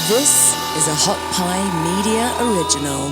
This is a Hot Pie Media original.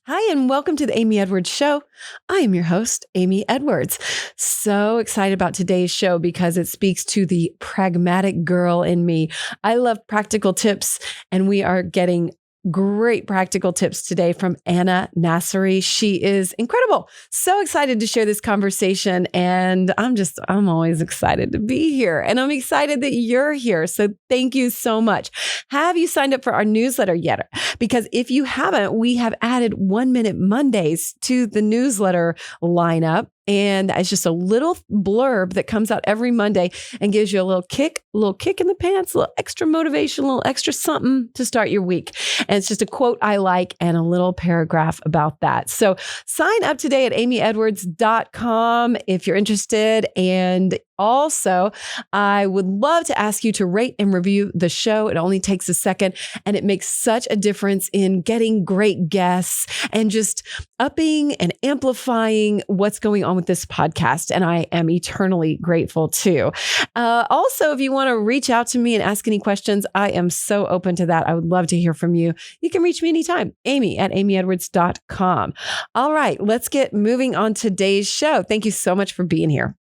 Hi, and welcome to the Amy Edwards Show. I am your host, Amy Edwards. So excited about today's show because it speaks to the pragmatic girl in me. I love practical tips, and we are getting great practical tips today from Nassery. She is incredible. So excited to share this conversation. And I'm always excited to be here. And I'm excited that you're here. So thank you so much. Have you signed up for our newsletter yet? Because if you haven't, we have added 1 Minute Mondays to the newsletter lineup. And it's just a little blurb that comes out every Monday and gives you a little kick in the pants, a little extra motivation, a little extra something to start your week. And it's just a quote I like and a little paragraph about that. So sign up today at amyedwards.com if you're interested. And also, I would love to ask you to rate and review the show. It only takes a second, and it makes such a difference in getting great guests and just upping and amplifying what's going on with this podcast. And I am eternally grateful too. Also, if you want to reach out to me and ask any questions, I am so open to that. I would love to hear from you. You can reach me anytime, Amy at amyedwards.com. All right, let's get moving on today's show. Thank you so much for being here.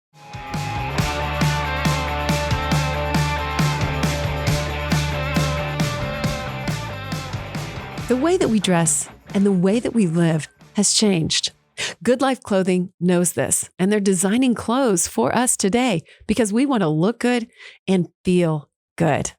The way that we dress and the way that we live has changed. Good Life Clothing knows this, and they're designing clothes for us today because we want to look good and feel good.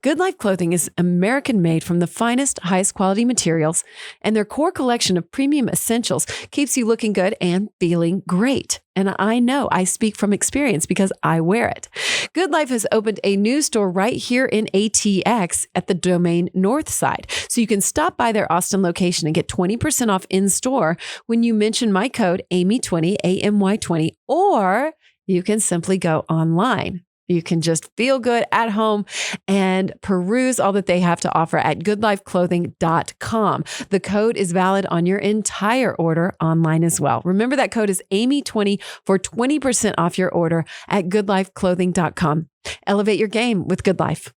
Good Life Clothing is American made from the finest, highest quality materials, and their core collection of premium essentials keeps you looking good and feeling great. And I know I speak from experience because I wear it. Good Life has opened a new store right here in ATX at the Domain North Side. So you can stop by their Austin location and get 20% off in store when you mention my code AMY20, AMY20, or you can simply go online. You can just feel good at home and peruse all that they have to offer at goodlifeclothing.com. The code is valid on your entire order online as well. Remember that code is AMY20 for 20% off your order at goodlifeclothing.com. Elevate your game with Good Life.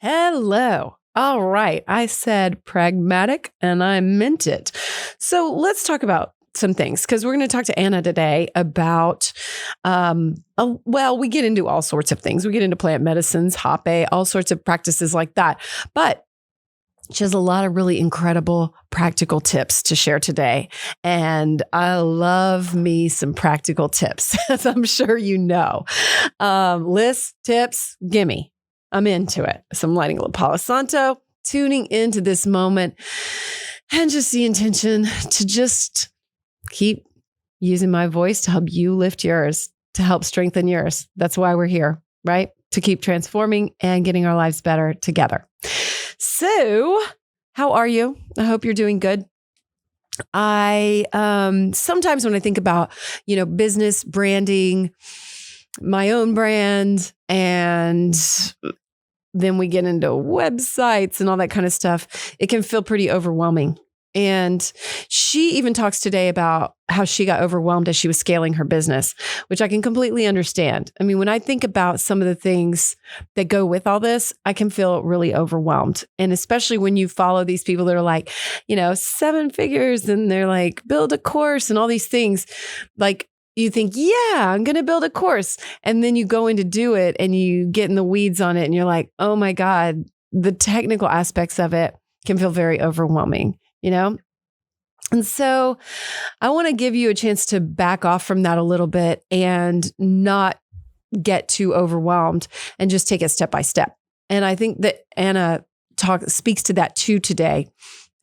Hello. All right. I said pragmatic and I meant it. So let's talk about some things, because we're going to talk to Anna today about, we get into all sorts of things. We get into plant medicines, hape, all sorts of practices like that. But she has a lot of really incredible practical tips to share today. And I love me some practical tips, as I'm sure you know. Lists, tips, gimme. I'm into it. So I'm lighting a little Palo Santo, tuning into this moment, and just the intention to just keep using my voice to help you lift yours, to help strengthen yours. That's why we're here, right? To keep transforming and getting our lives better together. So, how are you? I hope you're doing good. I sometimes when I think about, business branding, my own brand, and then we get into websites and all that kind of stuff, it can feel pretty overwhelming. And she even talks today about how she got overwhelmed as she was scaling her business, which I can completely understand. I mean, when I think about some of the things that go with all this, I can feel really overwhelmed. And especially when you follow these people that are like, 7 figures, and they're like, build a course and all these things. Like, you think, yeah, I'm going to build a course. And then you go in to do it and you get in the weeds on it and you're like, oh my God, the technical aspects of it can feel very overwhelming. And so I want to give you a chance to back off from that a little bit and not get too overwhelmed and just take it step by step. And I think that Anna speaks to that too today,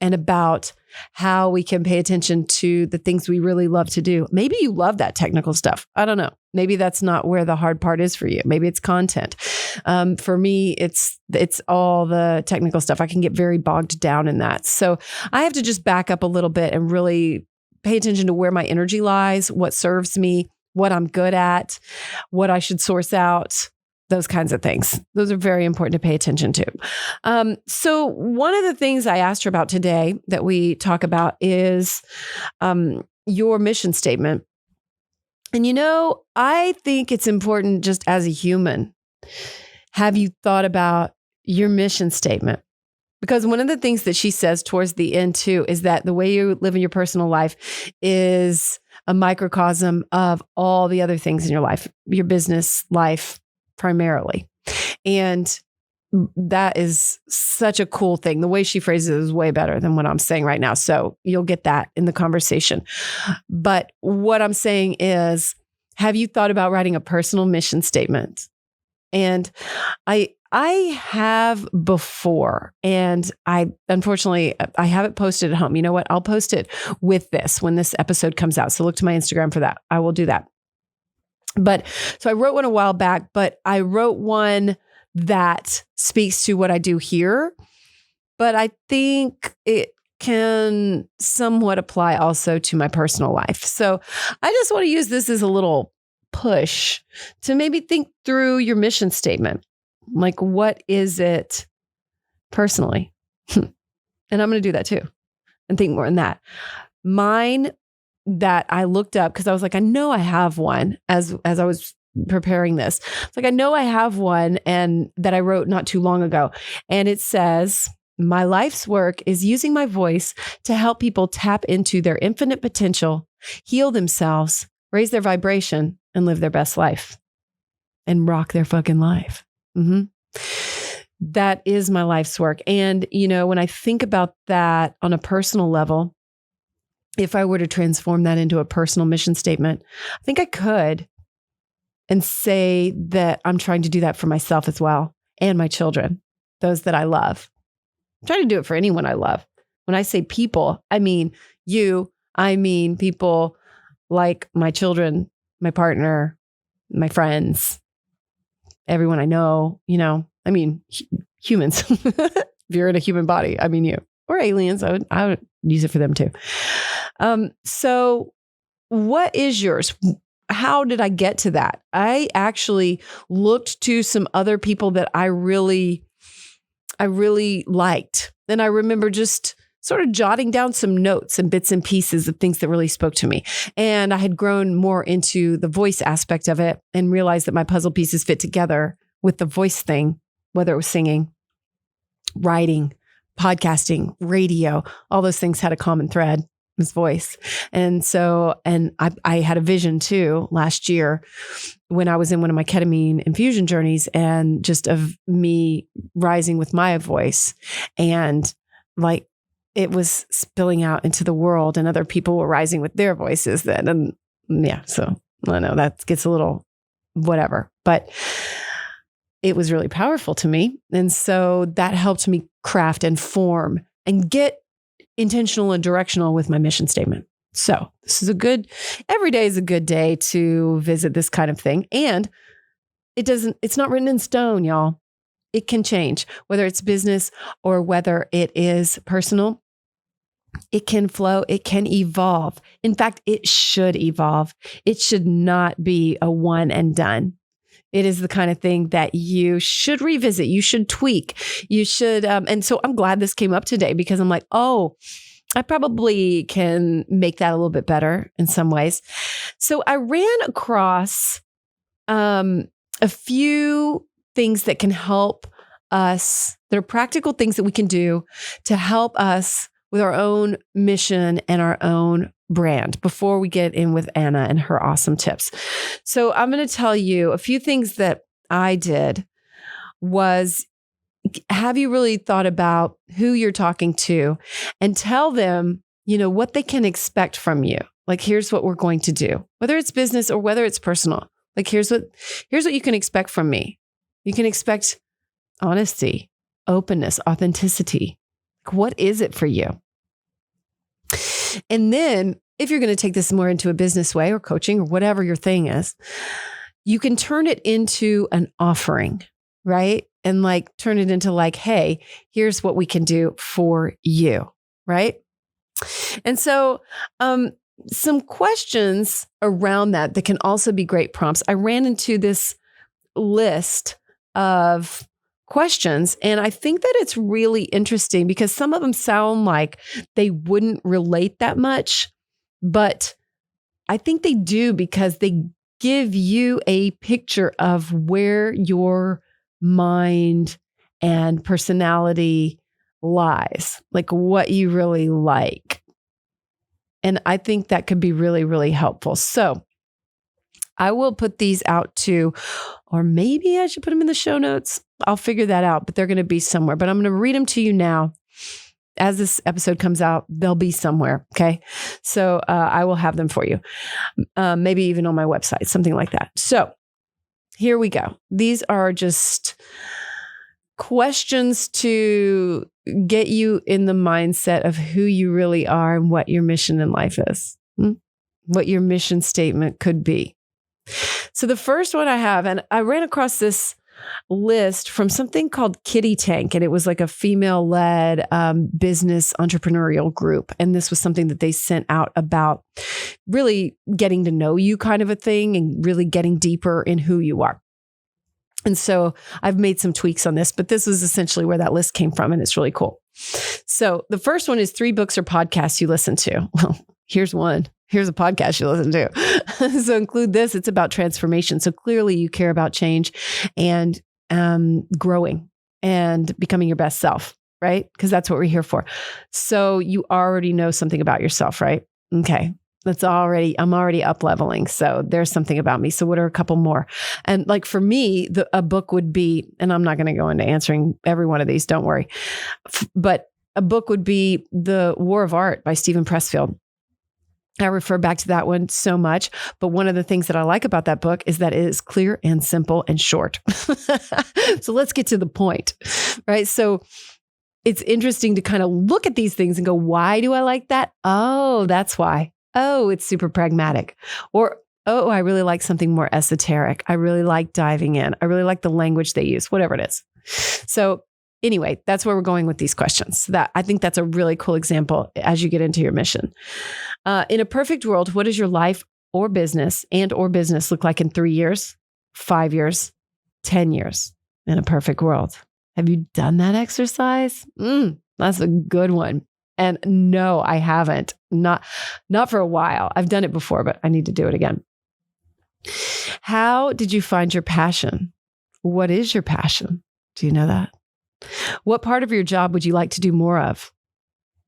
and about how we can pay attention to the things we really love to do. Maybe you love that technical stuff. I don't know. Maybe that's not where the hard part is for you. Maybe it's content. For me, it's all the technical stuff. I can get very bogged down in that. So I have to just back up a little bit and really pay attention to where my energy lies, what serves me, what I'm good at, what I should source out, those kinds of things. Those are very important to pay attention to. So one of the things I asked her about today that we talk about is your mission statement. And I think it's important just as a human. Have you thought about your mission statement. Because one of the things that she says towards the end too is that the way you live in your personal life is a microcosm of all the other things in your life, your business life primarily. And that is such a cool thing. The way she phrases it is way better than what I'm saying right now. So you'll get that in the conversation. But what I'm saying is, have you thought about writing a personal mission statement? And I have before, and unfortunately, I have it posted at home. You know what? I'll post it with this when this episode comes out. So look to my Instagram for that. I will do that. But so I wrote one a while back, but I wrote one that speaks to what I do here. But I think it can somewhat apply also to my personal life. So I just want to use this as a little push to maybe think through your mission statement. Like, what is it personally? And I'm going to do that too and think more on that. Mine that I looked up, because I was like, I know I have one as I was preparing this. It's like, I know I have one and that I wrote not too long ago. And it says, my life's work is using my voice to help people tap into their infinite potential, heal themselves, raise their vibration, and live their best life and rock their fucking life. That is my life's work. And, you know, when I think about that on a personal level, if I were to transform that into a personal mission statement, I think I could. And say that I'm trying to do that for myself as well and my children, those that I love. I'm trying to do it for anyone I love. When I say people, I mean you. I mean people like my children, my partner, my friends, everyone I know, you know, I mean humans. If you're in a human body, I mean you. Or aliens, I would use it for them too. So what is yours? How did I get to that? I actually looked to some other people that I really liked. And I remember just sort of jotting down some notes and bits and pieces of things that really spoke to me. And I had grown more into the voice aspect of it and realized that my puzzle pieces fit together with the voice thing, whether it was singing, writing, podcasting, radio, all those things had a common thread. His voice. And so, and I had a vision too last year when I was in one of my ketamine infusion journeys and just of me rising with my voice and like it was spilling out into the world and other people were rising with their voices then. And yeah, so I know that gets a little whatever, but it was really powerful to me. And so that helped me craft and form and get intentional and directional with my mission statement. So this is every day is a good day to visit this kind of thing. And it's not written in stone, y'all. It can change, whether it's business or whether it is personal. It can flow. It can evolve. In fact, it should evolve. It should not be a one and done. It is the kind of thing that you should revisit. You should tweak. You should. And so I'm glad this came up today because I'm like, oh, I probably can make that a little bit better in some ways. So I ran across a few things that can help us. That are practical things that we can do to help us with our own mission and our own brand before we get in with Anna and her awesome tips. So I'm going to tell you a few things that I did was, have you really thought about who you're talking to and tell them, you know, what they can expect from you? Like, here's what we're going to do, whether it's business or whether it's personal. Like, here's what you can expect from me. You can expect honesty, openness, authenticity. Like, what is it for you? And then if you're going to take this more into a business way or coaching or whatever your thing is, you can turn it into an offering, right? And like turn it into like, hey, here's what we can do for you, right? And so some questions around that can also be great prompts. I ran into this list of questions, and I think that it's really interesting because some of them sound like they wouldn't relate that much, but I think they do because they give you a picture of where your mind and personality lies, like what you really like. And I think that could be really, really helpful. So I will put these out too, or maybe I should put them in the show notes. I'll figure that out, but they're going to be somewhere. But I'm going to read them to you now. As this episode comes out, they'll be somewhere. Okay. So I will have them for you. Maybe even on my website, something like that. So here we go. These are just questions to get you in the mindset of who you really are and what your mission in life is, what your mission statement could be. So the first one I have, and I ran across this list from something called Kitty Tank, and it was like a female-led business entrepreneurial group. And this was something that they sent out about really getting to know you kind of a thing and really getting deeper in who you are. And so I've made some tweaks on this, but this is essentially where that list came from, and it's really cool. So the first one is 3 books or podcasts you listen to. Well, here's one. Here's a podcast you listen to. So include this. It's about transformation. So clearly you care about change and growing and becoming your best self, right? Because that's what we're here for. So you already know something about yourself, right? Okay. I'm already up leveling. So there's something about me. So what are a couple more? And like for me, a book would be, and I'm not going to go into answering every one of these, don't worry. But a book would be The War of Art by Stephen Pressfield. I refer back to that one so much. But one of the things that I like about that book is that it is clear and simple and short. So let's get to the point, right? So it's interesting to kind of look at these things and go, why do I like that? Oh, that's why. Oh, it's super pragmatic. Or, oh, I really like something more esoteric. I really like diving in. I really like the language they use, whatever it is. So anyway, that's where we're going with these questions. I think that's a really cool example as you get into your mission. In a perfect world, what does your life or business look like in 3 years, 5 years, 10 years in a perfect world? Have you done that exercise? That's a good one. And no, I haven't. Not for a while. I've done it before, but I need to do it again. How did you find your passion? What is your passion? Do you know that? What part of your job would you like to do more of?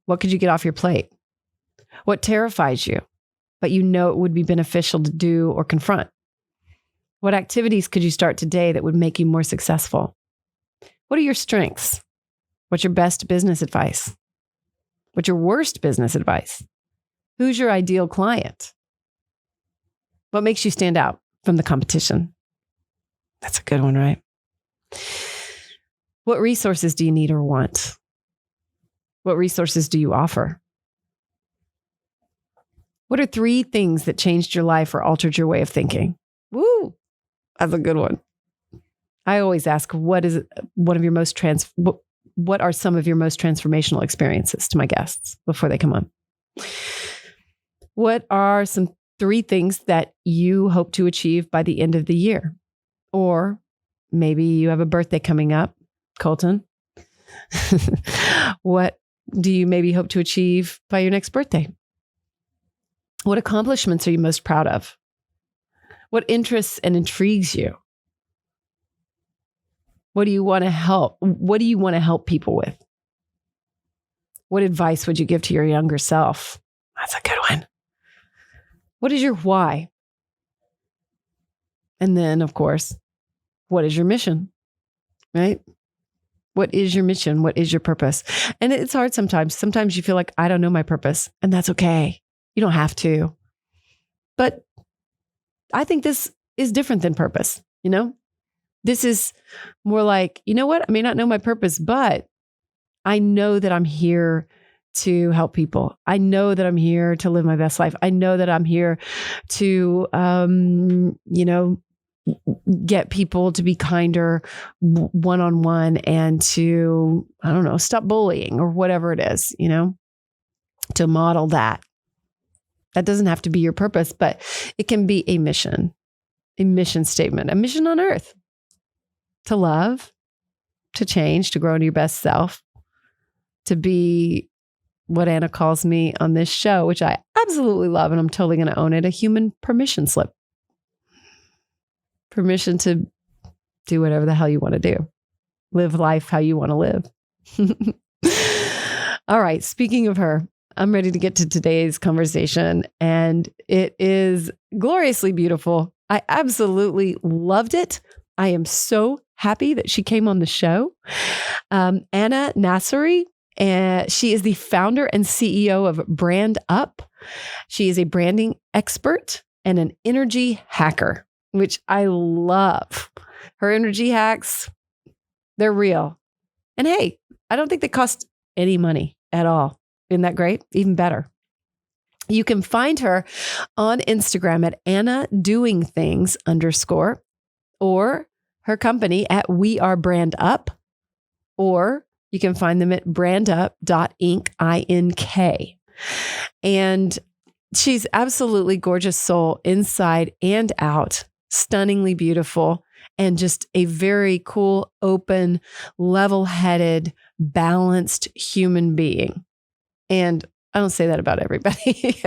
What could you get off your plate? What terrifies you, but you know it would be beneficial to do or confront? What activities could you start today that would make you more successful? What are your strengths? What's your best business advice? What's your worst business advice? Who's your ideal client? What makes you stand out from the competition? That's a good one, right? What resources do you need or want? What resources do you offer? What are 3 things that changed your life or altered your way of thinking? Woo! That's a good one. I always ask, what are some of your most transformational experiences to my guests before they come on? What are some 3 things that you hope to achieve by the end of the year? Or maybe you have a birthday coming up, Colton. What do you maybe hope to achieve by your next birthday? What accomplishments are you most proud of? What interests and intrigues you? What do you want to help? What do you want to help people with? What advice would you give to your younger self? That's a good one. What is your why? And then, of course, what is your mission? Right? What is your mission? What is your purpose? And it's hard sometimes. Sometimes you feel like, I don't know my purpose, and that's okay. You don't have to. But I think this is different than purpose, you know? This is more like, you know what? I may not know my purpose, but I know that I'm here to help people. I know that I'm here to live my best life. I know that I'm here to, get people to be kinder one-on-one and to, stop bullying or whatever it is, to model that. That doesn't have to be your purpose, but it can be a mission statement, a mission on earth. To love, to change, to grow into your best self, to be what Anna calls me on this show, which I absolutely love, and I'm totally going to own it, a human permission slip. Permission to do whatever the hell you want to do. live life how you want to live. All right. Speaking of her, I'm ready to get to today's conversation, and it is gloriously beautiful. I absolutely loved it. I am so happy that she came on the show. Anna Nassery, she is the founder and CEO of BrandUp. She is a branding expert and an energy hacker, which I love. Her energy hacks, they're real. And hey, I don't think they cost any money at all. Isn't that great? Even better. You can find her on Instagram at AnnaDoingThings_, or her company at We Are BrandUp, or you can find them at brandup.inc, INK. And she's absolutely gorgeous soul inside and out, stunningly beautiful, and just a very cool, open, level-headed, balanced human being. And I don't say that about everybody.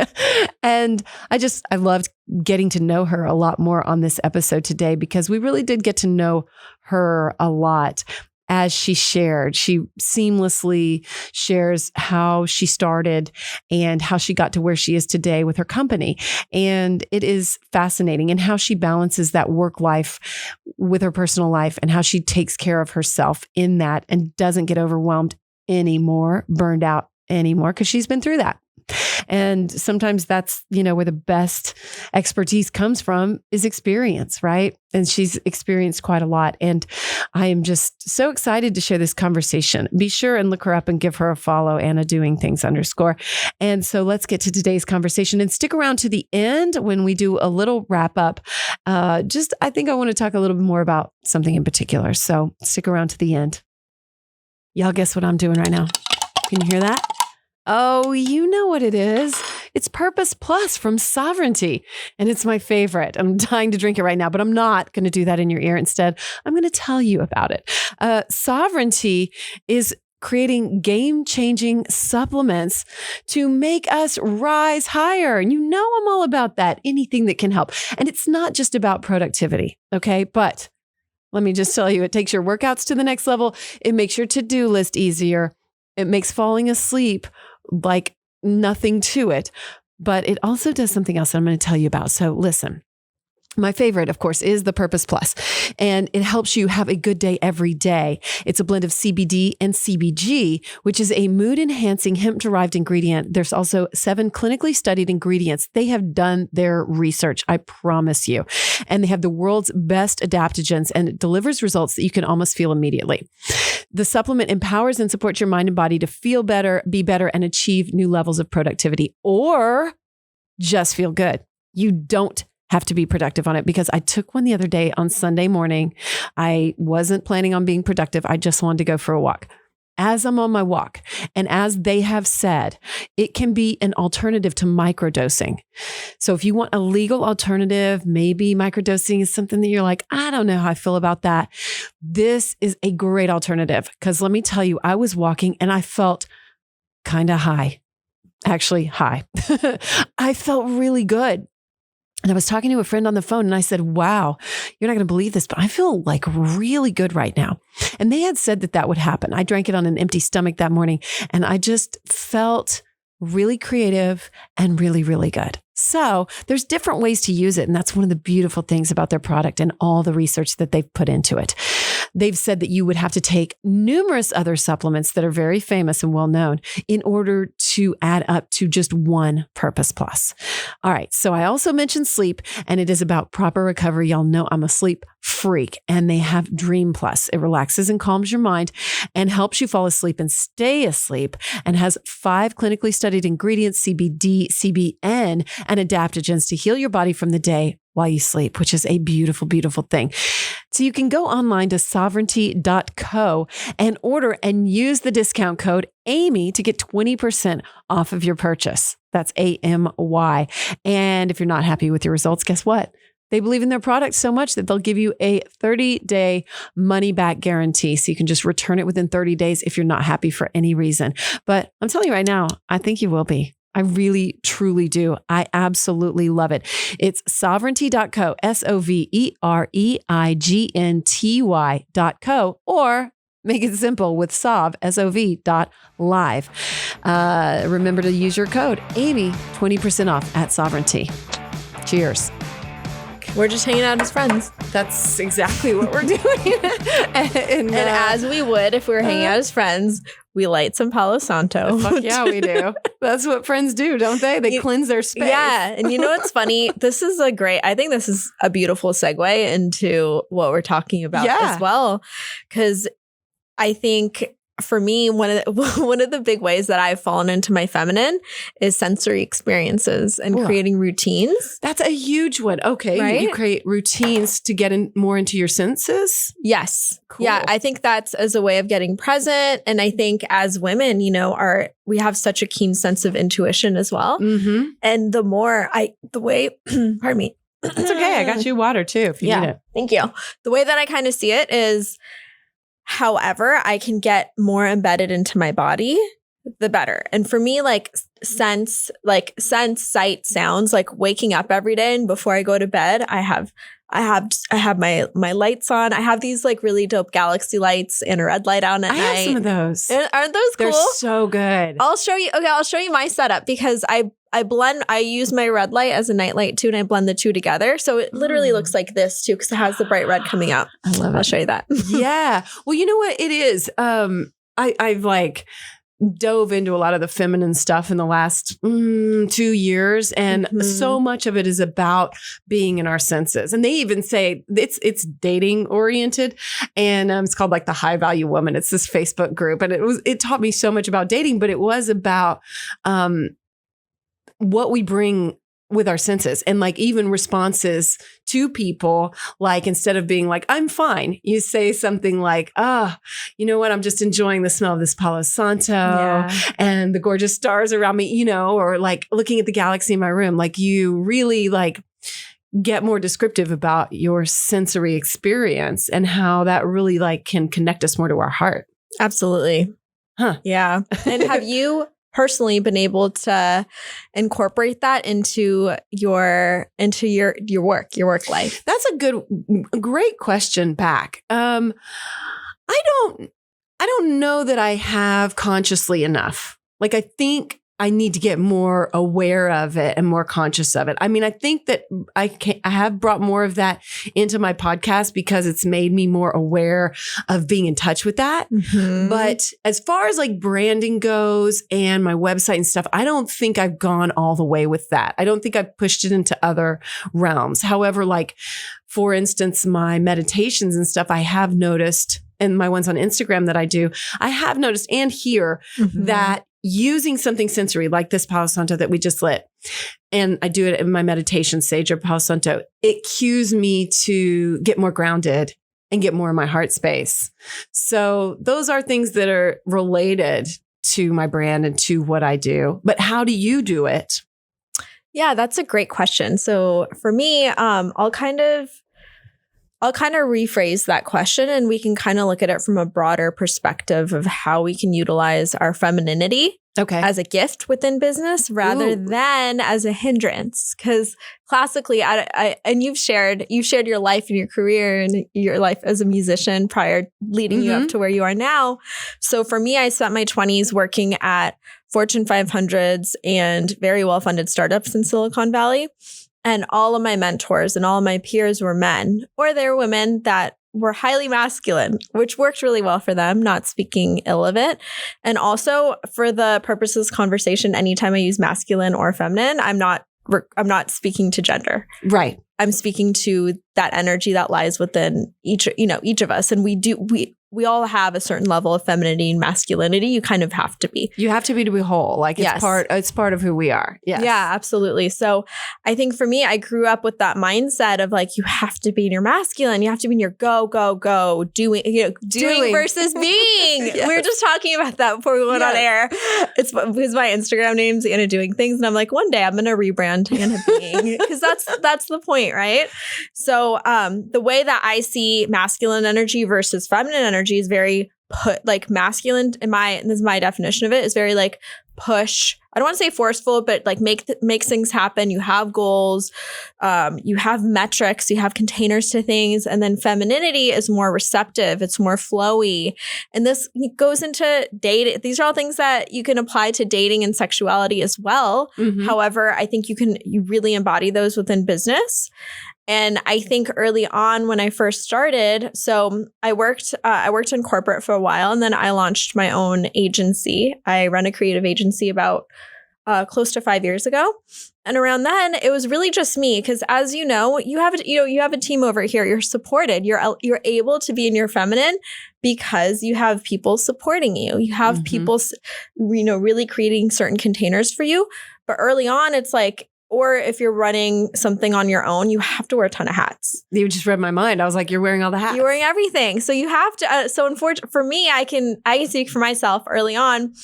And I loved getting to know her a lot more on this episode today, because we really did get to know her a lot. As she shared, she seamlessly shares how she started and how she got to where she is today with her company. And it is fascinating, and how she balances that work life with her personal life, and how she takes care of herself in that and doesn't get overwhelmed anymore, burned out anymore, because she's been through that. And sometimes that's, where the best expertise comes from, is experience, right? And she's experienced quite a lot. And I am just so excited to share this conversation. Be sure and look her up and give her a follow, AnnaDoingThings_. And so let's get to today's conversation, and stick around to the end when we do a little wrap up. I think I want to talk a little bit more about something in particular. So stick around to the end. Y'all guess what I'm doing right now? Can you hear that? Oh, you know what it is. It's Purpose Plus from Sovereignty, and it's my favorite. I'm dying to drink it right now, but I'm not going to do that in your ear. Instead, I'm going to tell you about it. Sovereignty is creating game-changing supplements to make us rise higher. And I'm all about that, anything that can help. And it's not just about productivity, okay? But let me just tell you, it takes your workouts to the next level. It makes your to-do list easier. It makes falling asleep like nothing to it, but it also does something else that I'm going to tell you about. So listen, my favorite, of course, is the Purpose Plus, and it helps you have a good day every day. It's a blend of CBD and CBG, which is a mood-enhancing hemp-derived ingredient. There's also 7 clinically studied ingredients. They have done their research, I promise you. And they have the world's best adaptogens, and it delivers results that you can almost feel immediately. The supplement empowers and supports your mind and body to feel better, be better, and achieve new levels of productivity, or just feel good. You don't have to be productive on it, because I took one the other day on Sunday morning. I wasn't planning on being productive. I just wanted to go for a walk. As I'm on my walk, and as they have said, it can be an alternative to microdosing. So if you want a legal alternative, maybe microdosing is something that you're like, I don't know how I feel about that. This is a great alternative, because let me tell you, I was walking and I felt kind of high. Actually, high. I felt really good. And I was talking to a friend on the phone, and I said, wow, you're not going to believe this, but I feel like really good right now. And they had said that would happen. I drank it on an empty stomach that morning, and I just felt really creative and really, really good. So there's different ways to use it. And that's one of the beautiful things about their product and all the research that they've put into it. They've said that you would have to take numerous other supplements that are very famous and well known in order to add up to just one Purpose Plus. All right. So I also mentioned sleep, and it is about proper recovery. Y'all know I'm a sleep freak, and they have Dream Plus. It relaxes and calms your mind and helps you fall asleep and stay asleep, and has 5 clinically studied ingredients, CBD, CBN, and adaptogens to heal your body from the day while you sleep, which is a beautiful, beautiful thing. So you can go online to sovereignty.co and order and use the discount code AMY to get 20% off of your purchase. That's AMY. And if you're not happy with your results, guess what? They believe in their product so much that they'll give you a 30-day money-back guarantee. So you can just return it within 30 days if you're not happy for any reason. But I'm telling you right now, I think you will be. I really, truly do. I absolutely love it. It's sovereignty.co, SOVEREIGNTY.co, or Make it simple with SOV, SOV.live. Remember to use your code Amy, 20% off at Sovereignty. Cheers. We're just hanging out as friends. That's exactly what we're doing. and as we would if we were hanging out as friends, we light some Palo Santo. Fuck yeah, we do. That's what friends do, don't they? They cleanse their space. Yeah. And you know what's funny? I think this is a beautiful segue into what we're talking about as well. Because I think for me, one of the big ways that I've fallen into my feminine is sensory experiences and creating routines. That's a huge one. Okay. Right? You create routines to get more into your senses? Yes. Cool. Yeah. I think that's as a way of getting present. And I think as women, we have such a keen sense of intuition as well. Mm-hmm. And pardon me. It's okay. I got you water too if you need it. Thank you. The way that I kind of see it is, however I can get more embedded into my body, the better. And for me, sense, sight, sounds, like waking up every day and before I go to bed, I have my lights on. I have these really dope galaxy lights and a red light on at night. I have some of those. Aren't those cool? They're so good. I'll show you my setup because I use my red light as a night light too, and I blend the two together. So it literally looks like this too, because it has the bright red coming out. I love it. I'll show you that. Yeah. Well, you know what it is? I've dove into a lot of the feminine stuff in the last 2 years. And so much of it is about being in our senses. And they even say it's dating oriented. And it's called the High Value Woman. It's this Facebook group. And it taught me so much about dating, but it was about what we bring with our senses and even responses to people. Instead of being I'm fine, you say something you know what? I'm just enjoying the smell of this Palo Santo and the gorgeous stars around me, or looking at the galaxy in my room. You really get more descriptive about your sensory experience and how that really can connect us more to our heart. Absolutely. Huh. Yeah. And have you personally been able to incorporate that into your work life? That's a great question back. I don't know that I have consciously enough. I think I need to get more aware of it and more conscious of it. I mean, I think that I have brought more of that into my podcast because it's made me more aware of being in touch with that. Mm-hmm. But as far as branding goes and my website and stuff, I don't think I've gone all the way with that. I don't think I've pushed it into other realms. However, for instance, my meditations and stuff, I have noticed, and my ones on Instagram that I do, I have noticed and hear that using something sensory like this Palo Santo that we just lit, and I do it in my meditation, Sage or Palo Santo, it cues me to get more grounded and get more in my heart space. So those are things that are related to my brand and to what I do. But how do you do it? Yeah, that's a great question. So for me, I'll kind of rephrase that question, and we can kind of look at it from a broader perspective of how we can utilize our femininity as a gift within business rather than as a hindrance. Because classically, and you've shared your life and your career and your life as a musician leading you up to where you are now. So for me, I spent my 20s working at Fortune 500s and very well-funded startups in Silicon Valley. And all of my mentors and all of my peers were men, or they were women that were highly masculine, which worked really well for them, not speaking ill of it. And also for the purpose of this conversation, anytime I use masculine or feminine, I'm not speaking to gender. Right. I'm speaking to that energy that lies within each of us. And we all have a certain level of femininity and masculinity. You kind of have to be. You have to be whole. It's part of who we are. Yes. Yeah, absolutely. So I think for me, I grew up with that mindset of you have to be in your masculine. You have to be in your go, doing versus being. Yes. We were just talking about that before we went on air. It's because my Instagram name's Anna Doing Things. And I'm one day I'm going to rebrand Anna Being because that's the point, right? So the way that I see masculine energy versus feminine energy is very masculine this is my definition of it, is very push. I don't want to say forceful, but like makes things happen. You have goals, you have metrics, you have containers to things. And then femininity is more receptive. It's more flowy. And this goes into dating. These are all things that you can apply to dating and sexuality as well. Mm-hmm. However, I think you really embody those within business. And I think early on when I first started, so I worked in corporate for a while, and then I launched my own agency. I run a creative agency about close to 5 years ago. And around then, it was really just me because, as you know, you have a team over here. You're supported. You're able to be in your feminine because you have people supporting you. You have mm-hmm. people, really creating certain containers for you. But early on, it's like, or if you're running something on your own, you have to wear a ton of hats. You just read my mind. I was like, you're wearing all the hats. You're wearing everything. So you have to. So unfortunately, for me, I can speak for myself. Early on,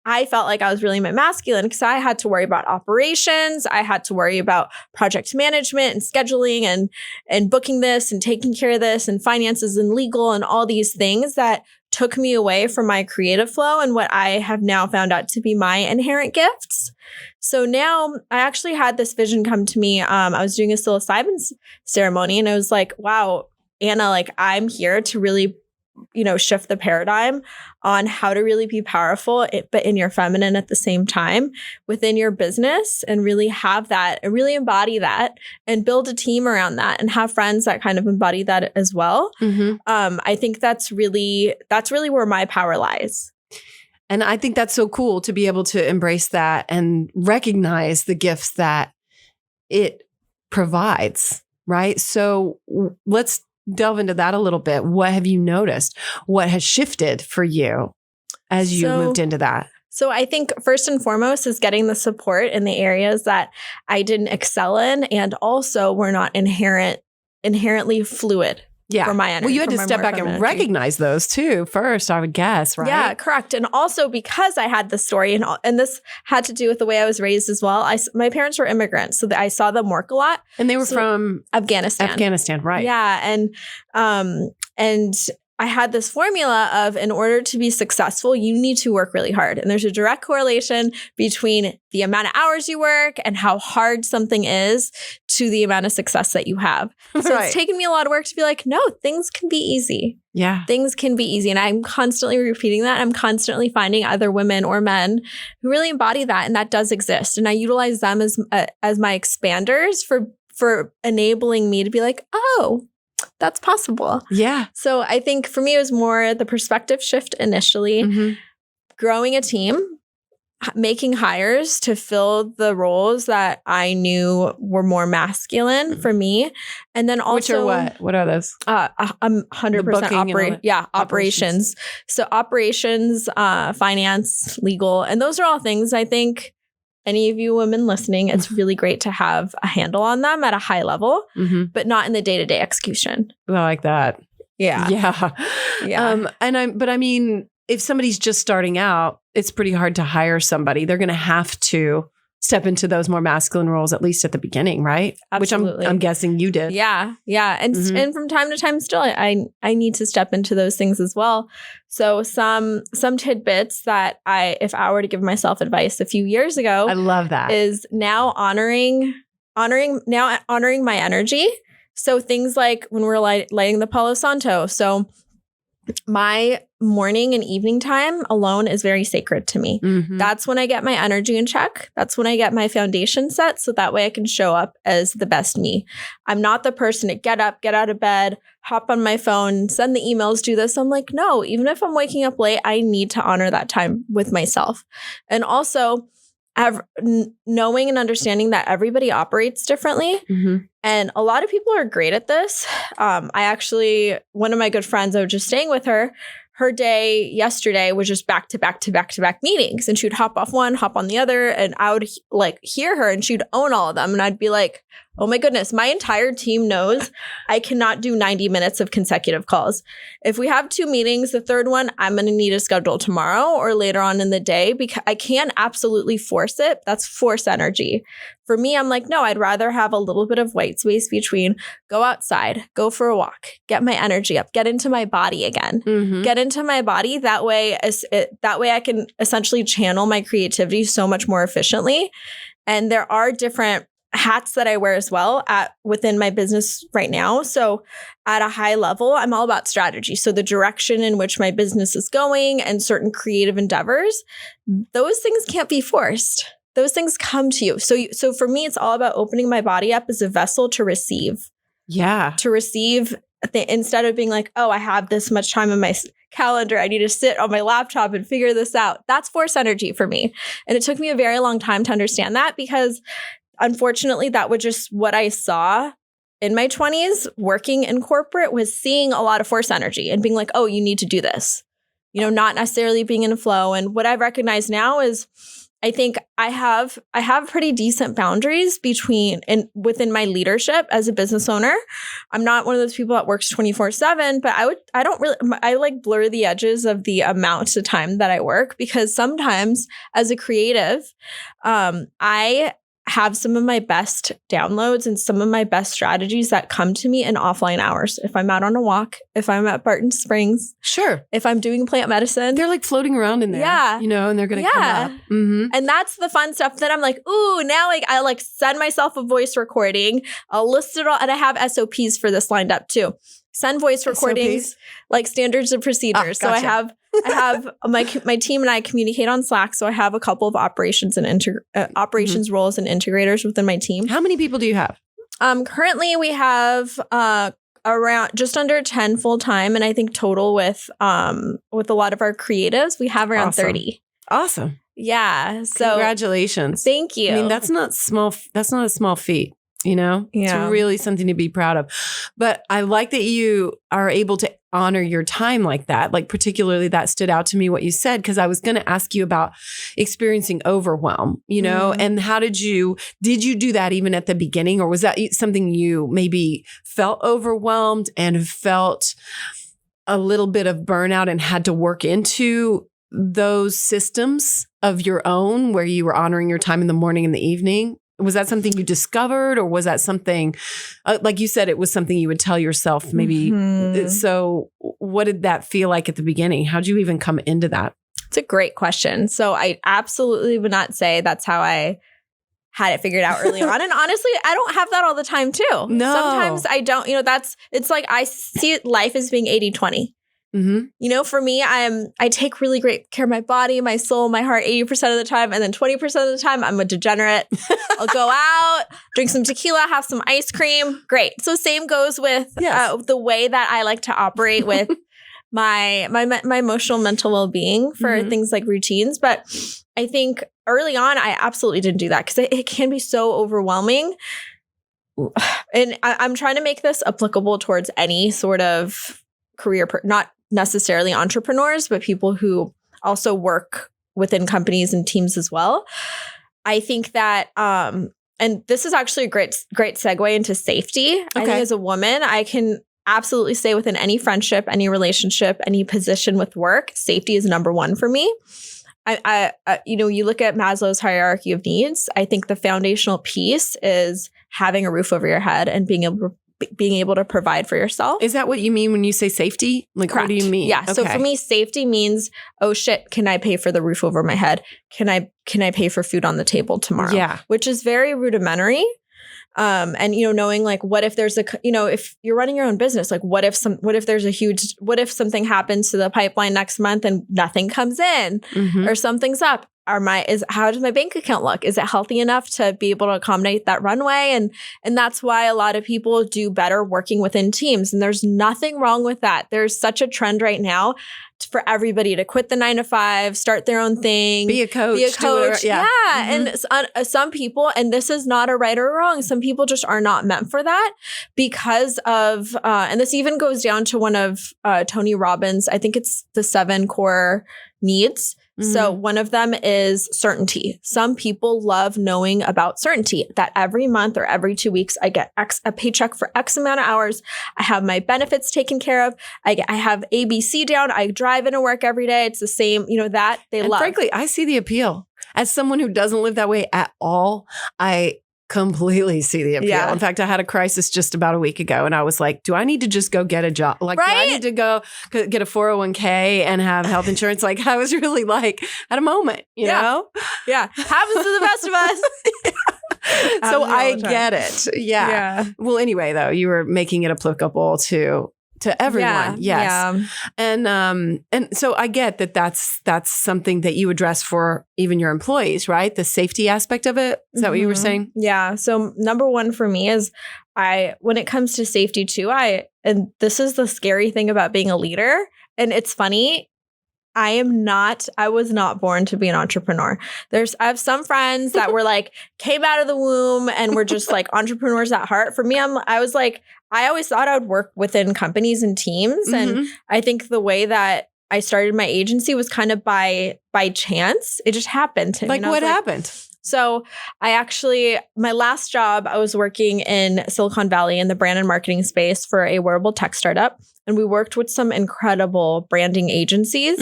I felt like I was really masculine because I had to worry about operations. I had to worry about project management and scheduling and booking this and taking care of this and finances and legal and all these things that took me away from my creative flow and what I have now found out to be my inherent gifts. So now I actually had this vision come to me. I was doing a psilocybin ceremony and I was like, wow, Anna, like I'm here to really, shift the paradigm on how to really be powerful, but in your feminine at the same time within your business and really have that and really embody that and build a team around that and have friends that kind of embody that as well. Mm-hmm. I think that's really where my power lies. And I think that's so cool to be able to embrace that and recognize the gifts that it provides, right? So let's delve into that a little bit. What have you noticed? What has shifted for you as you moved into that? So I think first and foremost is getting the support in the areas that I didn't excel in and also were not inherently fluid. Yeah. For my energy. Well, you had to step back and recognize those too first, I would guess, right? Yeah, correct. And also because I had this story and this had to do with the way I was raised as well. My parents were immigrants, so I saw them work a lot. And they were from Afghanistan. Afghanistan, right. Yeah. And I had this formula of in order to be successful, you need to work really hard. And there's a direct correlation between the amount of hours you work and how hard something is to the amount of success that you have. So It's taken me a lot of work to be like, no, things can be easy. Yeah. Things can be easy. And I'm constantly repeating that. I'm constantly finding other women or men who really embody that. And that does exist. And I utilize them as my expanders for enabling me to be like, oh, that's possible. Yeah. So I think for me, it was more the perspective shift initially, mm-hmm. growing a team, making hires to fill the roles that I knew were more masculine for me. And then also— Which are what? What are those? 100% operations. So operations, finance, legal. And those are all things I think any of you women listening, it's really great to have a handle on them at a high level, mm-hmm. but not in the day-to-day execution. I like that. Yeah. Yeah. Yeah. But I mean, if somebody's just starting out, it's pretty hard to hire somebody. They're going to have to step into those more masculine roles, at least at the beginning, right? Absolutely. Which I'm guessing you did. Yeah. Yeah. And mm-hmm. and from time to time still, I need to step into those things as well. So some tidbits that if I were to give myself advice a few years ago, I love that, is now honoring my energy. So things like when we're lighting the Palo Santo. So my morning and evening time alone is very sacred to me. Mm-hmm. That's when I get my energy in check. That's when I get my foundation set. So that way I can show up as the best me. I'm not the person to get up, get out of bed, hop on my phone, send the emails, do this. I'm like, no, even if I'm waking up late, I need to honor that time with myself. And also knowing and understanding that everybody operates differently. Mm-hmm. And a lot of people are great at this. One of my good friends, I was just staying with her day yesterday was just back to back to back to back meetings. And she would hop off one, hop on the other. And I would hear her and she'd own all of them. And I'd be like, Oh my goodness. My entire team knows I cannot do 90 minutes of consecutive calls. If we have 2 meetings, the third one, I'm going to need to schedule tomorrow or later on in the day because I can absolutely force it. That's force energy. For me, I'm like, no, I'd rather have a little bit of white space between go outside, go for a walk, get my energy up, get into my body again, get into my body. That way I can essentially channel my creativity so much more efficiently. And there are different hats that I wear as well within my business right now. So at a high level, I'm all about strategy. So the direction in which my business is going and certain creative endeavors, those things can't be forced. Those things come to you. So for me, it's all about opening my body up as a vessel to receive. Yeah. To receive instead of being like, oh, I have this much time in my calendar. I need to sit on my laptop and figure this out. That's force energy for me. And it took me a very long time to understand that because unfortunately, that was just what I saw in my 20s working in corporate was seeing a lot of force energy and being like, oh, you need to do this, not necessarily being in flow. And what I recognize now is I think I have pretty decent boundaries within my leadership as a business owner. I'm not one of those people that works 24/7, but I like blur the edges of the amount of time that I work because sometimes as a creative, I have some of my best downloads and some of my best strategies that come to me in offline hours. If I'm out on a walk, if I'm at Barton Springs, sure. If I'm doing plant medicine, they're like floating around in there, and they're going to come up. Mm-hmm. And that's the fun stuff that I'm like, ooh, now I send myself a voice recording. I'll list it all. And I have SOPs for this lined up too. Send voice recordings, SOPs? Like standards and procedures. Gotcha. So I have my team and I communicate on Slack. So I have a couple of operations and operations roles and integrators within my team. How many people do you have? Currently we have around just under 10 full time, and I think total with a lot of our creatives, we have around 30. Awesome. Yeah. So congratulations. Thank you. I mean, that's not small. That's not a small feat. Yeah. It's really something to be proud of. But I like that you are able to honor your time like that. Like particularly that stood out to me what you said, because I was going to ask you about experiencing overwhelm, and how did you do that even at the beginning, or was that something you maybe felt overwhelmed and felt a little bit of burnout and had to work into those systems of your own where you were honoring your time in the morning and the evening? Was that something you discovered, or was that something, like you said, it was something you would tell yourself maybe? Mm-hmm. So what did that feel like at the beginning? How'd you even come into that? It's a great question. So I absolutely would not say that's how I had it figured out early on. And honestly, I don't have that all the time too. No. Sometimes I don't, it's like I see life as being 80-20. Mm-hmm. For me, I take really great care of my body, my soul, my heart 80% of the time. And then 20% of the time, I'm a degenerate. I'll go out, drink some tequila, have some ice cream. Great. So same goes with the way that I like to operate with my emotional, mental well-being for things like routines. But I think early on, I absolutely didn't do that because it can be so overwhelming. And I'm trying to make this applicable towards any sort of career, not necessarily entrepreneurs, but people who also work within companies and teams as well. I think that, and this is actually a great segue into safety. Okay. I think as a woman, I can absolutely say within any friendship, any relationship, any position with work, safety is number one for me. You look at Maslow's hierarchy of needs. I think the foundational piece is having a roof over your head and being able to provide for yourself. Is that what you mean when you say safety? Like, correct. What do you mean? Yeah. Okay. So for me, safety means, oh shit, can I pay for the roof over my head? Can I pay for food on the table tomorrow? Yeah. Which is very rudimentary. And knowing like, what if there's if you're running your own business, like what if something happens to the pipeline next month and nothing comes in or something's up? How does my bank account look? Is it healthy enough to be able to accommodate that runway? And that's why a lot of people do better working within teams. And there's nothing wrong with that. There's such a trend right now. for everybody to quit the 9-to-5, start their own thing, be a coach. Yeah. And some people, and this is not a right or wrong, some people just are not meant for that because of, and this even goes down to one of Tony Robbins, I think it's the 7 core needs. So one of them is certainty. Some people love knowing about certainty that every month or every 2 weeks, I get a paycheck for X amount of hours. I have my benefits taken care of. I have ABC down. I drive into work every day. It's the same, that they love. Frankly, I see the appeal. As someone who doesn't live that way at all, I completely see the appeal. Yeah. In fact, I had a crisis just about a week ago and I was like, do I need to just go get a job? Like, do I need to go get a 401k and have health insurance? Like, I was really like at a moment, you know? Yeah. Happens to the best of us. So I get it. Yeah. Well, anyway, though, you were making it applicable to everyone. Yes. Yeah. And so I get that that's something that you address for even your employees, right? The safety aspect of it. Is that what you were saying? Yeah. So number one for me is when it comes to safety too, and this is the scary thing about being a leader. And it's funny. I was not born to be an entrepreneur. I have some friends that were like, came out of the womb and were just like entrepreneurs at heart. For me, I was like, I always thought I would work within companies and teams. And I think the way that I started my agency was kind of by chance. It just happened. Like what happened? So my last job, I was working in Silicon Valley in the brand and marketing space for a wearable tech startup. And we worked with some incredible branding agencies.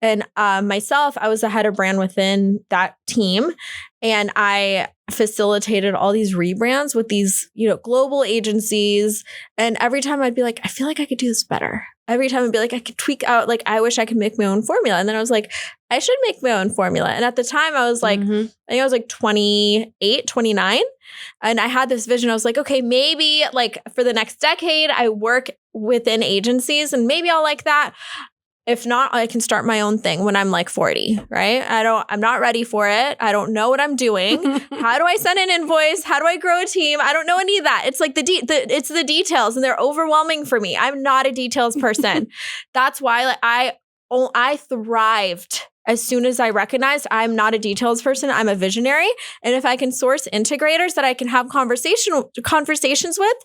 And myself, I was the head of brand within that team. And I facilitated all these rebrands with these, global agencies. And every time I'd be like, I feel like I could do this better. Every time I'd be like, I could tweak out, like, I wish I could make my own formula. And then I was like, I should make my own formula. And at the time I was like, I think I was like 28, 29. And I had this vision. I was like, okay, maybe like for the next decade, I work within agencies and maybe I'll like that. If not, I can start my own thing when I'm like 40, right? I'm not ready for it. I don't know what I'm doing. How do I send an invoice? How do I grow a team? I don't know any of that. It's like it's the details and they're overwhelming for me. I'm not a details person. That's why I thrived as soon as I recognized I'm not a details person. I'm a visionary. And if I can source integrators that I can have conversations with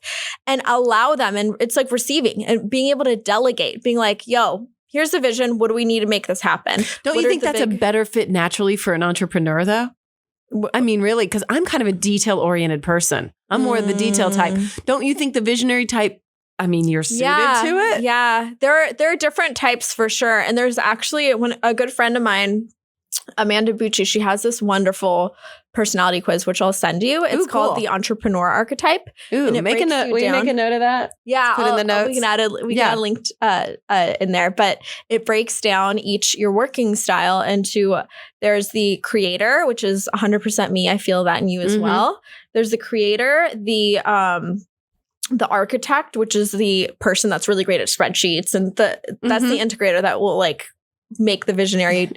and allow them, and it's like receiving and being able to delegate, being like, yo, here's the vision. What do we need to make this happen? Don't you think that's a better fit naturally for an entrepreneur, though? I mean, really, because I'm kind of a detail-oriented person. I'm more of the detail type. Don't you think the visionary type, I mean, you're suited to it? Yeah. There are different types for sure. And there's actually a good friend of mine, Amanda Bucci, she has this wonderful personality quiz, which I'll send you. It's called the Entrepreneur Archetype. Ooh, and make a note. Will you make a note of that? Yeah. Put in the notes. We can add a link in there, but it breaks down your working style into, there's the creator, which is 100% me. I feel that in you as well. There's the creator, the architect, which is the person that's really great at spreadsheets. And that's the integrator that will like make the visionary's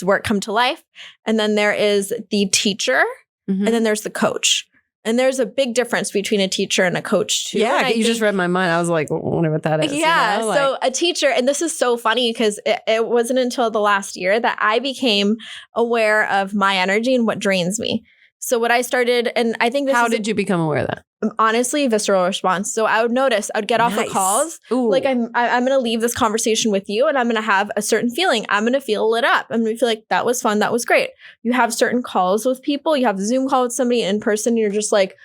work come to life. And then there is the teacher and then there's the coach. And there's a big difference between a teacher and a coach too. Yeah, you just read my mind. I was like, I wonder what that is. Yeah, so a teacher, and this is so funny because it wasn't until the last year that I became aware of my energy and what drains me. So what I started, and I think how did you become aware of that? Honestly, visceral response. So I would notice, I would get off the calls. Ooh. Like I'm going to leave this conversation with you and I'm going to have a certain feeling. I'm going to feel lit up. I'm going to feel like that was fun. That was great. You have certain calls with people. You have a Zoom call with somebody in person. And you're just like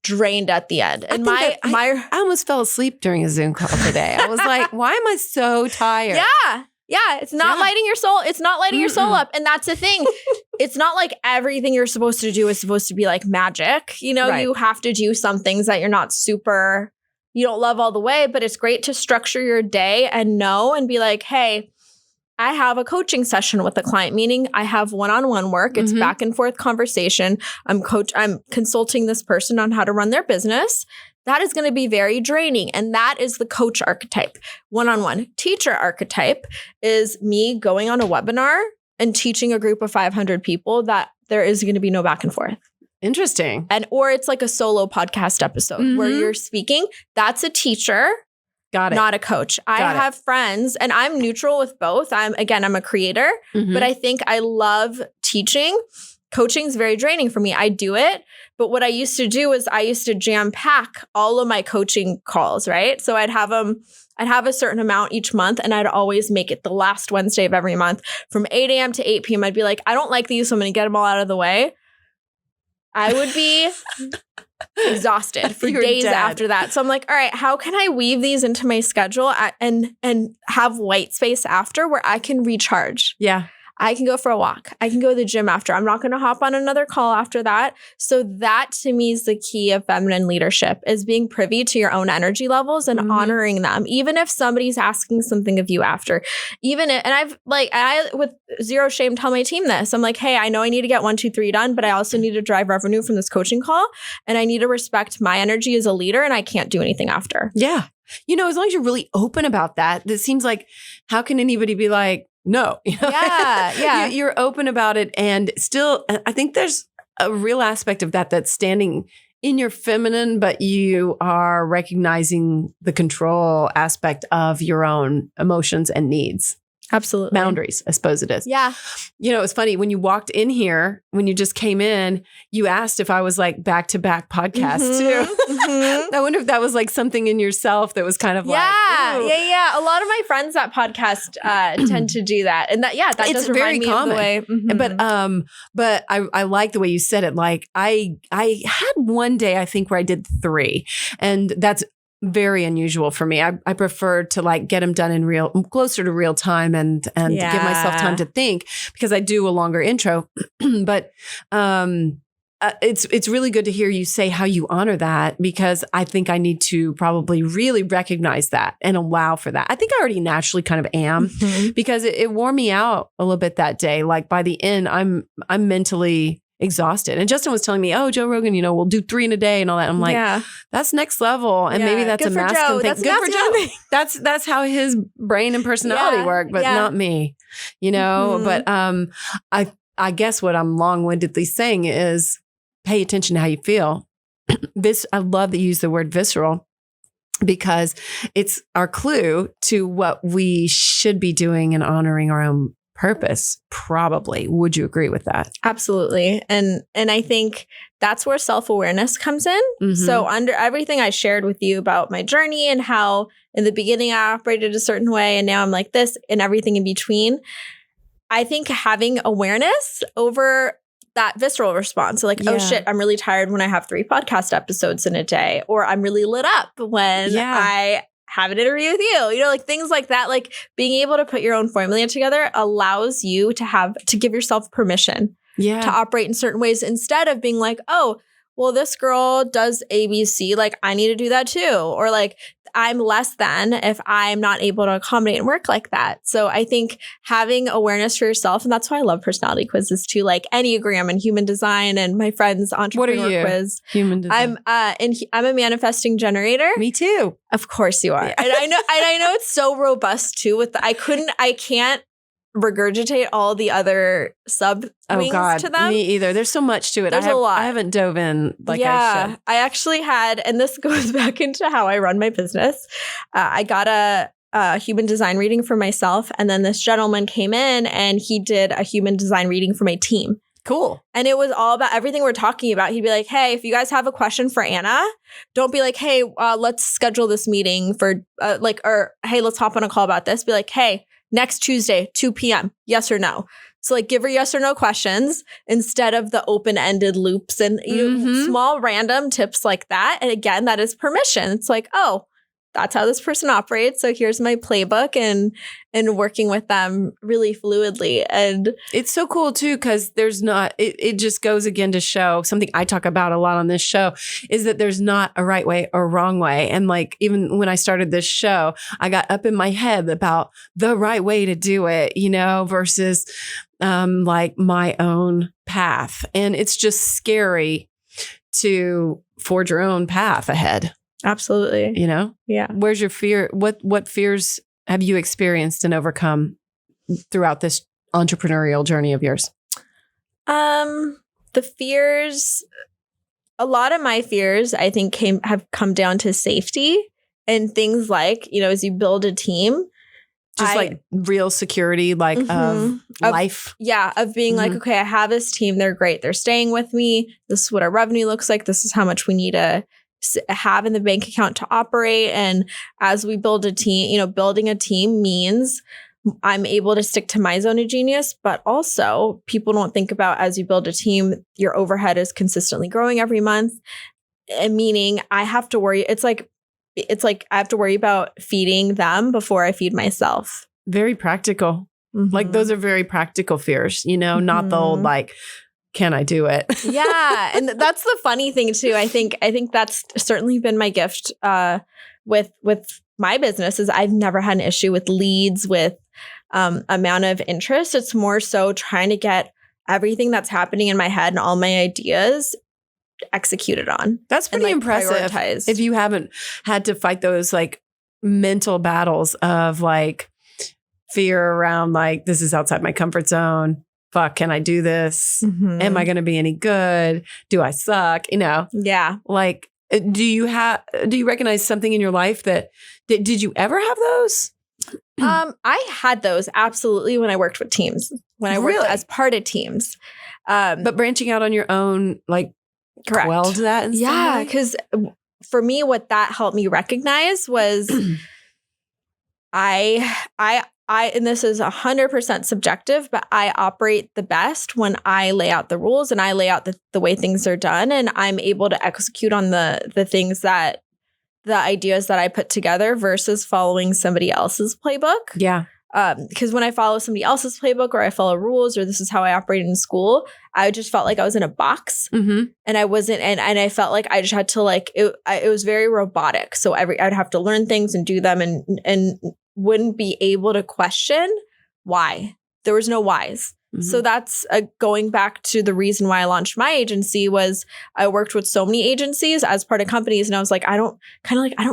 drained at the end. And I almost fell asleep during a Zoom call today. I was like, why am I so tired? Yeah. Yeah, it's not lighting your soul. It's not lighting your soul up. And that's the thing. It's not like everything you're supposed to do is supposed to be like magic. You have to do some things that you're not you don't love all the way, but it's great to structure your day and know and be like, hey, I have a coaching session with a client, meaning I have one-on-one work. It's back and forth conversation. I'm consulting this person on how to run their business. That is going to be very draining. And that is the coach archetype. One-on-one. Teacher archetype is me going on a webinar and teaching a group of 500 people that there is going to be no back and forth. Interesting. Or it's like a solo podcast episode where you're speaking. That's a teacher. not a coach. I have friends and I'm neutral with both. I'm a creator, but I think I love teaching. Coaching is very draining for me. I do it. But what I used to do is I used to jam pack all of my coaching calls, right? So I'd have a certain amount each month and I'd always make it the last Wednesday of every month from 8 a.m. to 8 p.m. I'd be like, I don't like these, so I'm going to get them all out of the way. I would be exhausted for days after that. So I'm like, all right, how can I weave these into my schedule and have white space after where I can recharge? Yeah. I can go for a walk. I can go to the gym after. I'm not going to hop on another call after that. So that to me is the key of feminine leadership, is being privy to your own energy levels and honoring them. Even if somebody's asking something of you after, I with zero shame tell my team this. I'm like, hey, I know I need to get 1, 2, 3 done, but I also need to drive revenue from this coaching call. And I need to respect my energy as a leader, and I can't do anything after. Yeah. As long as you're really open about that, it seems like, how can anybody be like, no? Yeah. You're open about it. And still, I think there's a real aspect of that's standing in your feminine, but you are recognizing the control aspect of your own emotions and needs. Absolutely. Boundaries, I suppose it is. Yeah. It's funny, when you walked in here, when you just came in, you asked if I was like back-to-back podcasts too. I wonder if that was like something in yourself that was kind of like, ooh. Yeah. A lot of my friends that podcast tend to do that. And that it's does very remind me common. of the way. But I like the way you said it. Like I had one day, I think, where I did 3, and that's very unusual for me. I prefer to like get them done in closer to real time and give myself time to think, because I do a longer intro. But it's really good to hear you say how you honor that, because I think I need to probably really recognize that and allow for that. I think I already naturally kind of am, because it wore me out a little bit that day. Like by the end, I'm mentally exhausted. And Justin was telling me, oh, Joe Rogan, we'll do 3 in a day and all that. I'm like, that's next level. And maybe that's a masculine thing. Good for Joe. That's how his brain and personality work, but not me, But I guess what I'm long-windedly saying is pay attention to how you feel. I love that you use the word visceral, because it's our clue to what we should be doing and honoring our own purpose, probably. Would you agree with that? Absolutely. And I think that's where self-awareness comes in. So under everything I shared with you about my journey and how in the beginning I operated a certain way and now I'm like this and everything in between, I think having awareness over that visceral response. So like, oh shit, I'm really tired when I have 3 podcast episodes in a day, or I'm really lit up when I have an interview with you, like things like that. Like being able to put your own formula together allows you to give yourself permission to operate in certain ways, instead of being like, oh, well, this girl does ABC, like I need to do that too. Or like, I'm less than if I'm not able to accommodate and work like that. So I think having awareness for yourself, and that's why I love personality quizzes too, like Enneagram and human design and my friend's Entrepreneurial quiz. Human design. I'm a manifesting generator. Me too. Of course you are. Yeah. And I know it's so robust too with I can't regurgitate all the other sub wings to them. Me either. There's so much to it. There's a lot. I haven't dove in like I should. I actually had, and this goes back into how I run my business. I got a human design reading for myself, and then this gentleman came in and he did a human design reading for my team. Cool. And it was all about everything we're talking about. He'd be like, hey, if you guys have a question for Anna, don't be like, hey, let's schedule this meeting for or hey, let's hop on a call about this. Be like, hey, next Tuesday, 2 p.m., yes or no. So like give her yes or no questions instead of the open-ended loops and small random tips like that. And again, that is permission. It's like, oh, that's how this person operates. So here's my playbook, and working with them really fluidly. And it's so cool too, because there's not, it just goes again to show something I talk about a lot on this show, is that there's not a right way or wrong way. And like, even when I started this show, I got up in my head about the right way to do it, versus like my own path. And it's just scary to forge your own path ahead. Absolutely. Yeah. Where's your fear? What fears have you experienced and overcome throughout this entrepreneurial journey of yours? The fears, a lot of my fears, I think have come down to safety and things like, as you build a team, just like real security, like of life. Of being like, okay, I have this team. They're great. They're staying with me. This is what our revenue looks like. This is how much we need to have in the bank account to operate. And as we build a team, building a team means I'm able to stick to my zone of genius, but also people don't think about, as you build a team, your overhead is consistently growing every month. And meaning I have to worry. It's like I have to worry about feeding them before I feed myself. Very practical. Like those are very practical fears, not the old like, can I do it? Yeah. And that's the funny thing too. I think that's certainly been my gift with my business is I've never had an issue with leads, with amount of interest. It's more so trying to get everything that's happening in my head and all my ideas executed on. That's pretty impressive. Prioritized. If you haven't had to fight those like mental battles of like fear around like, this is outside my comfort zone. Fuck, can I do this? Am I going to be any good? Do I suck? Yeah. Like, do you recognize something in your life that did you ever have those? I had those absolutely when I worked with teams, when I worked as part of teams. But branching out on your own, like, correct. Quelled that in some way? Because for me, what that helped me recognize was and this is 100% subjective, but I operate the best when I lay out the rules and I lay out the way things are done, and I'm able to execute on the things that the ideas that I put together versus following somebody else's playbook. Yeah. Because when I follow somebody else's playbook or I follow rules or this is how I operated in school, I just felt like I was in a box and I wasn't, and I felt like I just had to like, it was very robotic. So I'd have to learn things and do them and wouldn't be able to question why. There was no whys. So that's going back to the reason why I launched my agency was I worked with so many agencies as part of companies. And I was like, I don't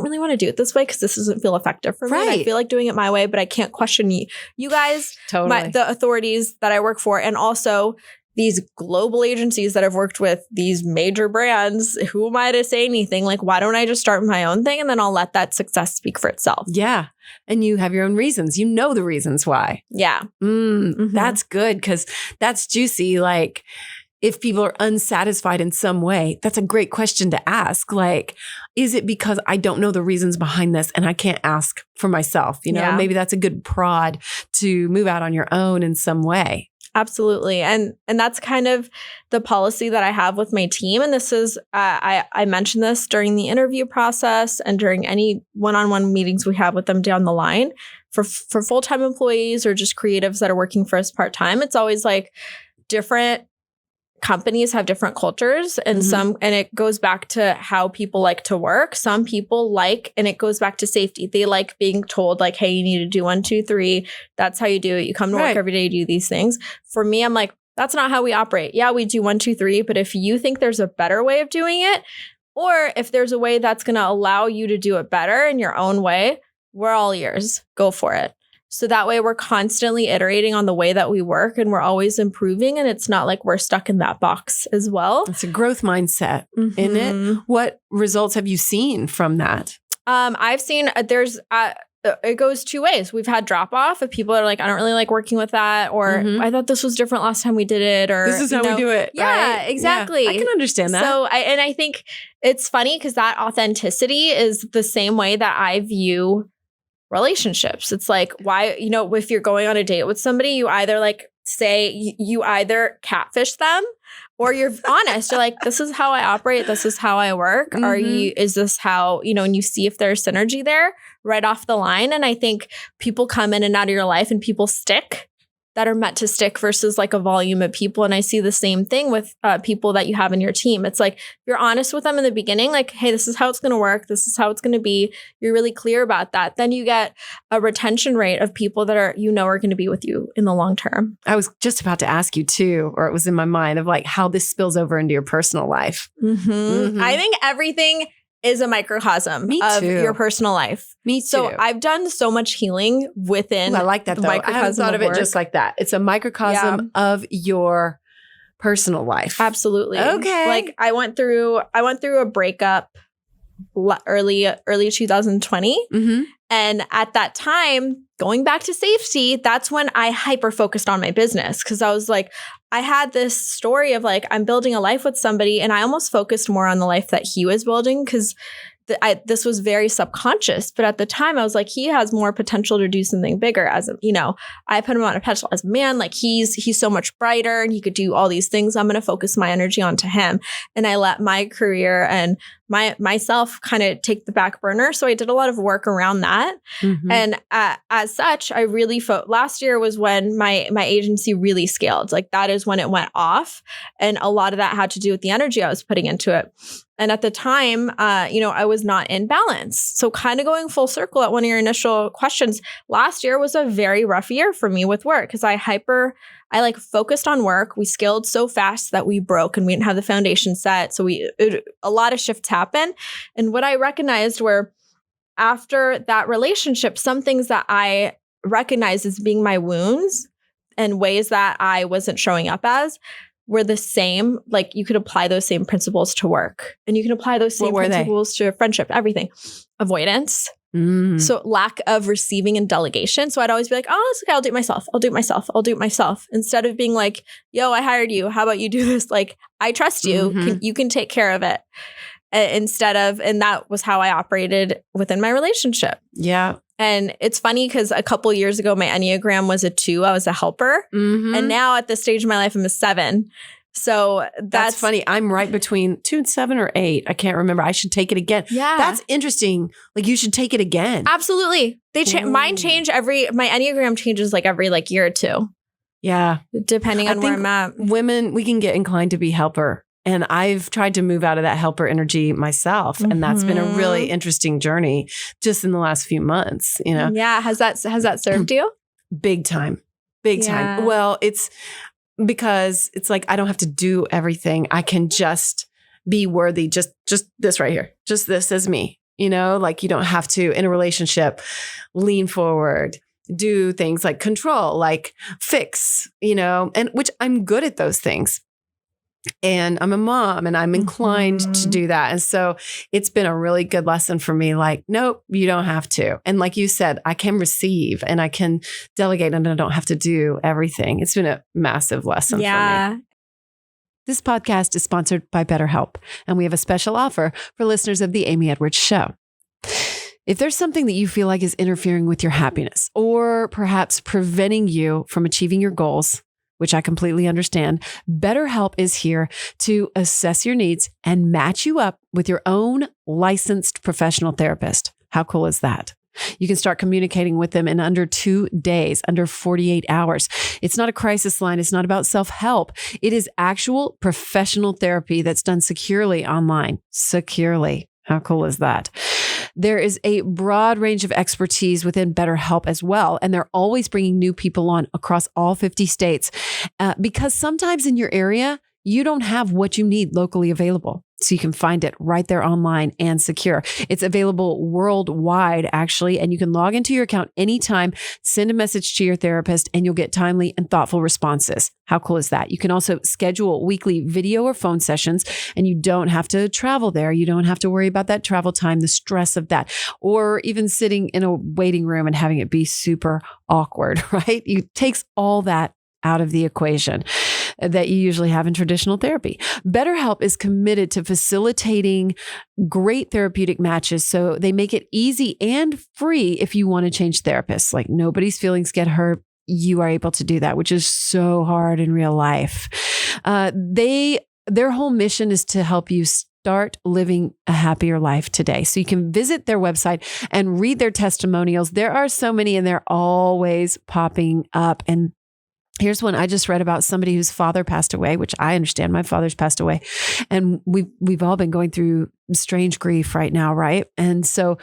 really want to do it this way because this doesn't feel effective for me. And I feel like doing it my way, but I can't question you guys, totally. The authorities that I work for. And also these global agencies that I've worked with, these major brands, who am I to say anything? Like, why don't I just start my own thing and then I'll let that success speak for itself? Yeah. And you have your own reasons. You know the reasons why. Yeah. That's good because that's juicy. Like, if people are unsatisfied in some way, that's a great question to ask. Like, is it because I don't know the reasons behind this and I can't ask for myself? Maybe that's a good prod to move out on your own in some way. Absolutely. And that's kind of the policy that I have with my team. And this is, I mentioned this during the interview process and during any one-on-one meetings we have with them down the line for full-time employees or just creatives that are working for us part-time. It's always like different companies have different cultures and and it goes back to how people like to work. Some people like, and it goes back to safety. They like being told like, hey, you need to do 1, 2, 3. That's how you do it. You come to work every day, do these things. For me, I'm like, that's not how we operate. Yeah, we do 1, 2, 3. But if you think there's a better way of doing it, or if there's a way that's going to allow you to do it better in your own way, we're all ears. Go for it. So that way we're constantly iterating on the way that we work and we're always improving. And it's not like we're stuck in that box as well. It's a growth mindset, isn't it? What results have you seen from that? I've seen it goes two ways. We've had drop off of people that are like, I don't really like working with that. Or I thought this was different last time we did it. Or this is how we do it. Yeah, right? exactly. Yeah, I can understand that. So I think it's funny because that authenticity is the same way that I view relationships. It's like, why, if you're going on a date with somebody, you either you either catfish them or you're honest. You're like, this is how I operate. This is how I work. Is this how, and you see if there's synergy there right off the line. And I think people come in and out of your life and people stick that are meant to stick versus like a volume of people. And I see the same thing with people that you have in your team. It's like, if you're honest with them in the beginning, like, hey, this is how it's going to work. This is how it's going to be. You're really clear about that. Then you get a retention rate of people that are going to be with you in the long term. I was just about to ask you too, or it was in my mind of like how this spills over into your personal life. I think everything is a microcosm of your personal life. Me too. So I've done so much healing within. I like that though. I haven't thought of it just like that. It's a microcosm of your personal life. Absolutely. Okay. Like I went through a breakup early 2020. Mm-hmm. And at that time, going back to safety, that's when I hyper focused on my business, because I was like, I had this story of like, I'm building a life with somebody, and I almost focused more on the life that he was building, because this was very subconscious. But at the time I was like, he has more potential to do something bigger. As a, I put him on a pedestal as a man, like he's so much brighter and he could do all these things. I'm going to focus my energy onto him. And I let my career and myself kind of take the back burner. So I did a lot of work around that. Mm-hmm. And as such, I really last year was when my agency really scaled. Like that is when it went off. And a lot of that had to do with the energy I was putting into it. And at the time, I was not in balance. So kind of going full circle at one of your initial questions, last year was a very rough year for me with work, because I focused on work. We scaled so fast that we broke and we didn't have the foundation set. So a lot of shifts happened. And what I recognized were, after that relationship, some things that I recognized as being my wounds and ways that I wasn't showing up as were the same. Like you could apply those same principles to work, and you can apply those same principles to friendship, everything. Avoidance. So lack of receiving and delegation. So I'd always be like, oh, it's okay, I'll do it myself. Instead of being like, yo, I hired you. How about you do this? Like, I trust you. Mm-hmm. You can take care of it. And that was how I operated within my relationship. Yeah. And it's funny because a couple years ago, my Enneagram was a 2. I was a helper. Mm-hmm. And now at this stage of my life, I'm a 7. So that's funny. I'm right between 2 and 7 or 8. I can't remember. I should take it again. Yeah. That's interesting. Like you should take it again. Absolutely. Mine change my Enneagram changes like every year or 2. Yeah. Depending on where I'm at. Women, we can get inclined to be helper. And I've tried to move out of that helper energy myself. Mm-hmm. And that's been a really interesting journey just in the last few months, Yeah. Has that served you? Big time. Well, it's because it's like, I don't have to do everything. I can just be worthy. Just this right here. Just this as me, like you don't have to, in a relationship, lean forward, do things like control, like fix, and which I'm good at those things. And I'm a mom and I'm inclined to do that. And so it's been a really good lesson for me. Like, nope, you don't have to. And like you said, I can receive and I can delegate and I don't have to do everything. It's been a massive lesson for me. This podcast is sponsored by BetterHelp, and we have a special offer for listeners of The Amy Edwards Show. If there's something that you feel like is interfering with your happiness or perhaps preventing you from achieving your goals, which I completely understand, BetterHelp is here to assess your needs and match you up with your own licensed professional therapist. How cool is that? You can start communicating with them in under 2 days, under 48 hours. It's not a crisis line. It's not about self-help. It is actual professional therapy that's done securely online. Securely. How cool is that? There is a broad range of expertise within BetterHelp as well. And they're always bringing new people on across all 50 states because sometimes in your area, you don't have what you need locally available. So you can find it right there online and secure. It's available worldwide, actually, and you can log into your account anytime, send a message to your therapist, and you'll get timely and thoughtful responses. How cool is that? You can also schedule weekly video or phone sessions, and you don't have to travel there. You don't have to worry about that travel time, the stress of that, or even sitting in a waiting room and having it be super awkward, right? It takes all that out of the equation that you usually have in traditional therapy. BetterHelp is committed to facilitating great therapeutic matches, so they make it easy and free if you want to change therapists. Like nobody's feelings get hurt. You are able to do that, which is so hard in real life. Their whole mission is to help you start living a happier life today. So you can visit their website and read their testimonials. There are so many and they're always popping up. And here's one I just read about somebody whose father passed away, which I understand. My father's passed away. And we've all been going through strange grief right now, right? And so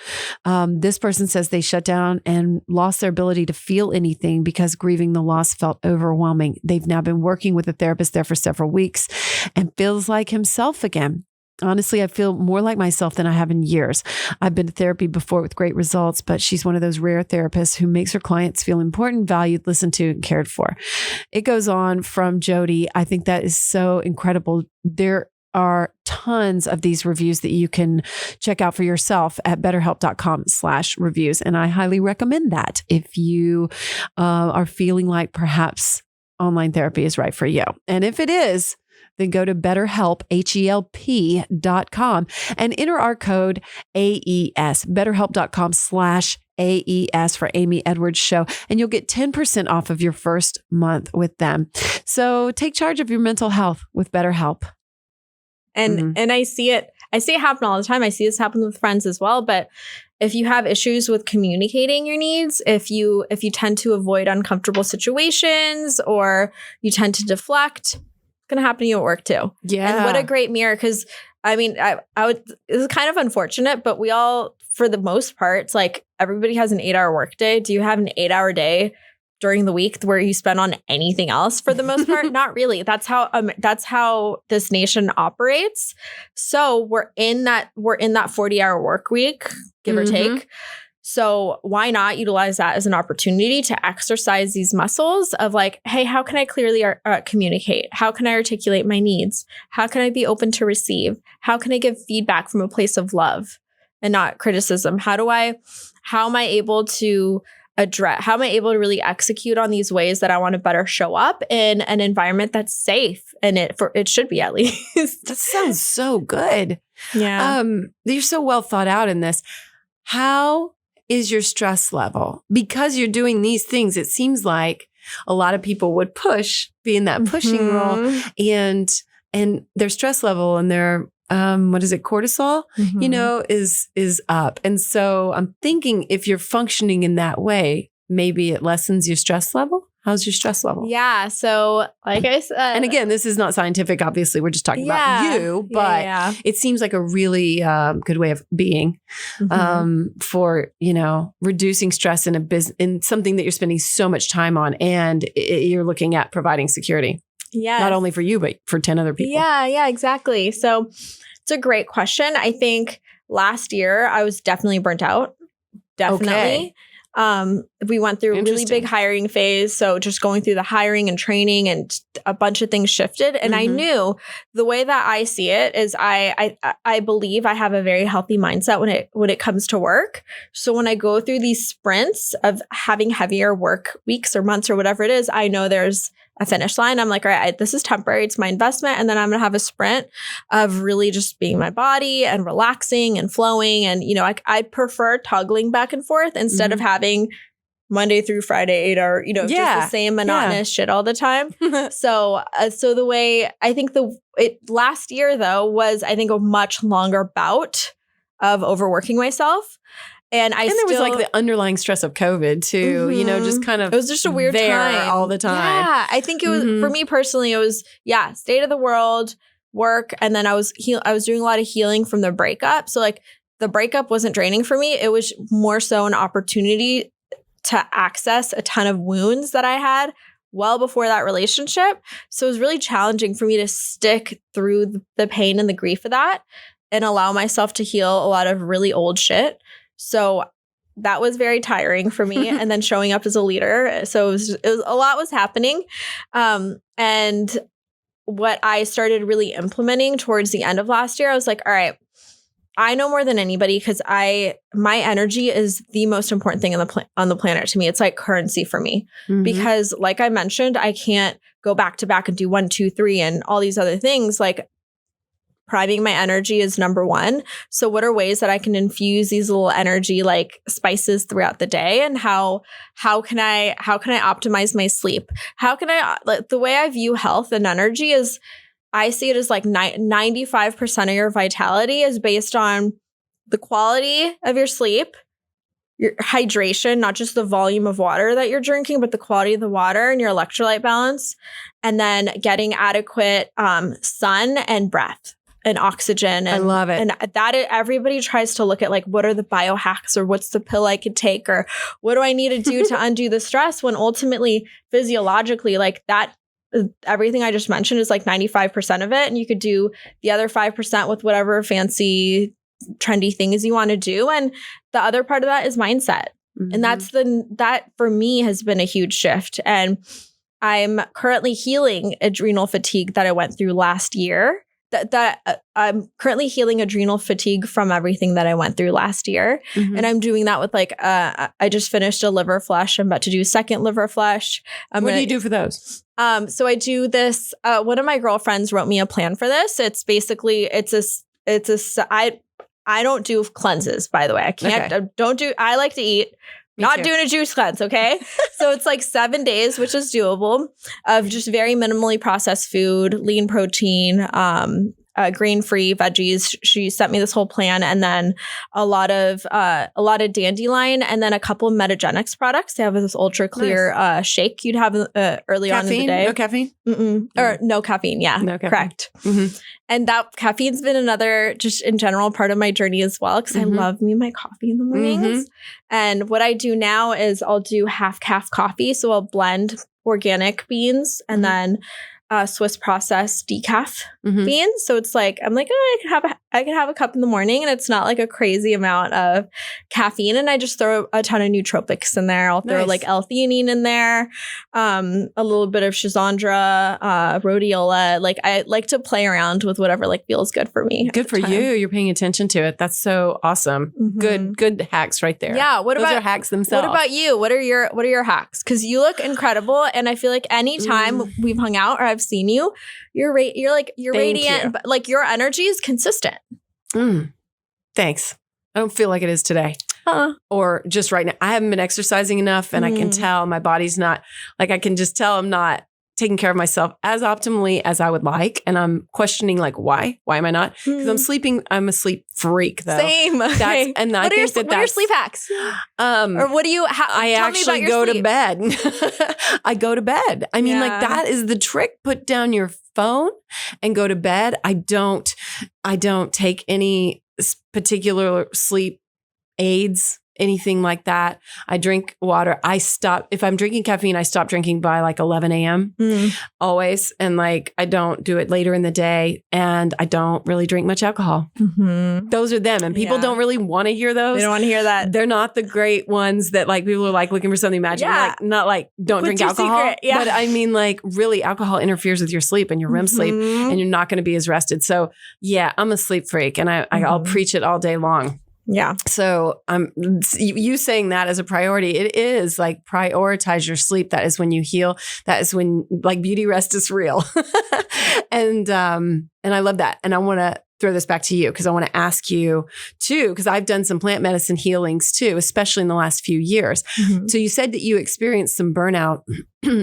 this person says they shut down and lost their ability to feel anything because grieving the loss felt overwhelming. They've now been working with a therapist there for several weeks and feels like himself again. Honestly, I feel more like myself than I have in years. I've been to therapy before with great results, but she's one of those rare therapists who makes her clients feel important, valued, listened to, and cared for. It goes on from Jody. I think that is so incredible. There are tons of these reviews that you can check out for yourself at betterhelp.com/reviews. And I highly recommend that if you are feeling like perhaps online therapy is right for you. And if it is, then go to BetterHelp, HELP.com and enter our code AES, betterhelp.com/AES for Amy Edwards Show. And you'll get 10% off of your first month with them. So take charge of your mental health with BetterHelp. And I see it happen all the time. I see this happen with friends as well. But if you have issues with communicating your needs, if you tend to avoid uncomfortable situations or you tend to deflect, it's going to happen to you at work too. Yeah. And what a great mirror. Because I mean, it's kind of unfortunate, but we all, for the most part, it's like everybody has an 8-hour workday. Do you have an 8-hour day during the week where you spend on anything else for the most part? Not really. That's how this nation operates. So we're in that 40-hour work week, give or take. So why not utilize that as an opportunity to exercise these muscles of like, hey, how can I clearly communicate? How can I articulate my needs? How can I be open to receive? How can I give feedback from a place of love and not criticism? How am I able to really execute on these ways that I want to better show up in an environment that's safe? And it should be, at least. That sounds so good. Yeah. You're so well thought out in this. How is your stress level? Because you're doing these things, it seems like a lot of people would be in that pushing role, and their stress level and their cortisol, is up. And so I'm thinking if you're functioning in that way, maybe it lessens your stress level. How's your stress level? Yeah. So like I said, and again, this is not scientific. Obviously, we're just talking about you, but it seems like a really good way of being for, reducing stress in in something that you're spending so much time on, and you're looking at providing security. Yeah. Not only for you, but for 10 other people. Yeah, exactly. So it's a great question. I think last year I was definitely burnt out. Definitely. Okay. We went through a really big hiring phase. So just going through the hiring and training, and a bunch of things shifted. And I knew the way that I see it is I believe I have a very healthy mindset when it comes to work. So when I go through these sprints of having heavier work weeks or months or whatever it is, I know there's a finish line. I'm like, all right, this is temporary. It's my investment. And then I'm going to have a sprint of really just being my body and relaxing and flowing. And, I prefer toggling back and forth instead of having Monday through Friday, 8-hour, just the same monotonous shit all the time. So the way I think last year though was, I think, a much longer bout of overworking myself. And there was like the underlying stress of COVID too, just kind of, it was just a weird time all the time. Yeah. I think it was, for me personally, it was, state of the world, work. And then I was doing a lot of healing from the breakup. So like the breakup wasn't draining for me. It was more so an opportunity to access a ton of wounds that I had well before that relationship. So it was really challenging for me to stick through the pain and the grief of that and allow myself to heal a lot of really old shit. So that was very tiring for me. And then showing up as a leader. So it was a lot was happening. And what I started really implementing towards the end of last year, I was like, all right, I know more than anybody because my energy is the most important thing on the planet to me. It's like currency for me because, like I mentioned, I can't go back to back and do 1, 2, 3 and all these other things. Like priming my energy is number one. So what are ways that I can infuse these little energy like spices throughout the day? And how can I optimize my sleep? The way I view health and energy is I see it as like 95% of your vitality is based on the quality of your sleep, your hydration, not just the volume of water that you're drinking, but the quality of the water and your electrolyte balance, and then getting adequate sun and breath and oxygen. And, I love it. And that everybody tries to look at like, what are the biohacks or what's the pill I could take or what do I need to do to undo the stress, when ultimately physiologically like that, everything I just mentioned is like 95% of it. And you could do the other 5% with whatever fancy trendy things you want to do. And the other part of that is mindset. And that for me has been a huge shift. And I'm currently healing adrenal fatigue that I went through last year that I'm currently healing adrenal fatigue from everything that I went through last year. Mm-hmm. And I'm doing that with I just finished a liver flush. I'm about to do a second liver flush. What do you do for those? So I do this. One of my girlfriends wrote me a plan for this. It's basically, I don't do cleanses, by the way. I can't, I like to eat. Not doing a juice cleanse, okay? So it's like 7 days, which is doable, of just very minimally processed food, lean protein, grain-free veggies. She sent me this whole plan, and then a lot of dandelion, and then a couple of Metagenics products. They have this ultra clear shake you'd have early on in the day. No caffeine? Mm-mm. Or no caffeine. Yeah, no caffeine. Correct. Mm-hmm. And that caffeine's been another, just in general, part of my journey as well, because I love me my coffee in the mornings. And what I do now is I'll do half calf coffee. So I'll blend organic beans and then Swiss processed decaf beans. So it's like, I'm like, I can have a cup in the morning, and it's not like a crazy amount of caffeine. And I just throw a ton of nootropics in there. I'll throw like L-theanine in there, a little bit of Schizandra, rhodiola. Like I like to play around with whatever like feels good for me. Good for you. You're paying attention to it. That's so awesome. Good hacks right there. Yeah. Those are hacks themselves. What about you? What are your hacks? Because you look incredible, and I feel like anytime we've hung out or I've seen you, you're radiant, but like your energy is consistent. Thanks. I don't feel like it is today. Or just right now. I haven't been exercising enough, and I can tell my body's not, like, I can just tell I'm not taking care of myself as optimally as I would like. And I'm questioning, like, why? Why am I not? Because I'm a sleep freak, though. Same. And I think what are your sleep hacks? Or what do you, I actually go to bed. I go to bed. I mean, like, that is the trick. Put down your phone and go to bed. I don't take any particular sleep aids, anything like that. I drink water. If I'm drinking caffeine, I stop drinking by like 11 a.m. Always. And like, I don't do it later in the day, and I don't really drink much alcohol. Those are them. And people don't really want to hear those. They don't want to hear that. They're not the great ones that like people are like looking for something magic. Like, not like don't drink alcohol. But I mean, like, really, alcohol interferes with your sleep and your REM sleep, and you're not going to be as rested. So yeah, I'm a sleep freak, and I'll preach it all day long. Yeah. So you saying that as a priority, it is like prioritize your sleep. That is when you heal. That is when like beauty rest is real. And I love that. And I want to throw this back to you because I want to ask you too, because I've done some plant medicine healings too, especially in the last few years. So you said that you experienced some burnout,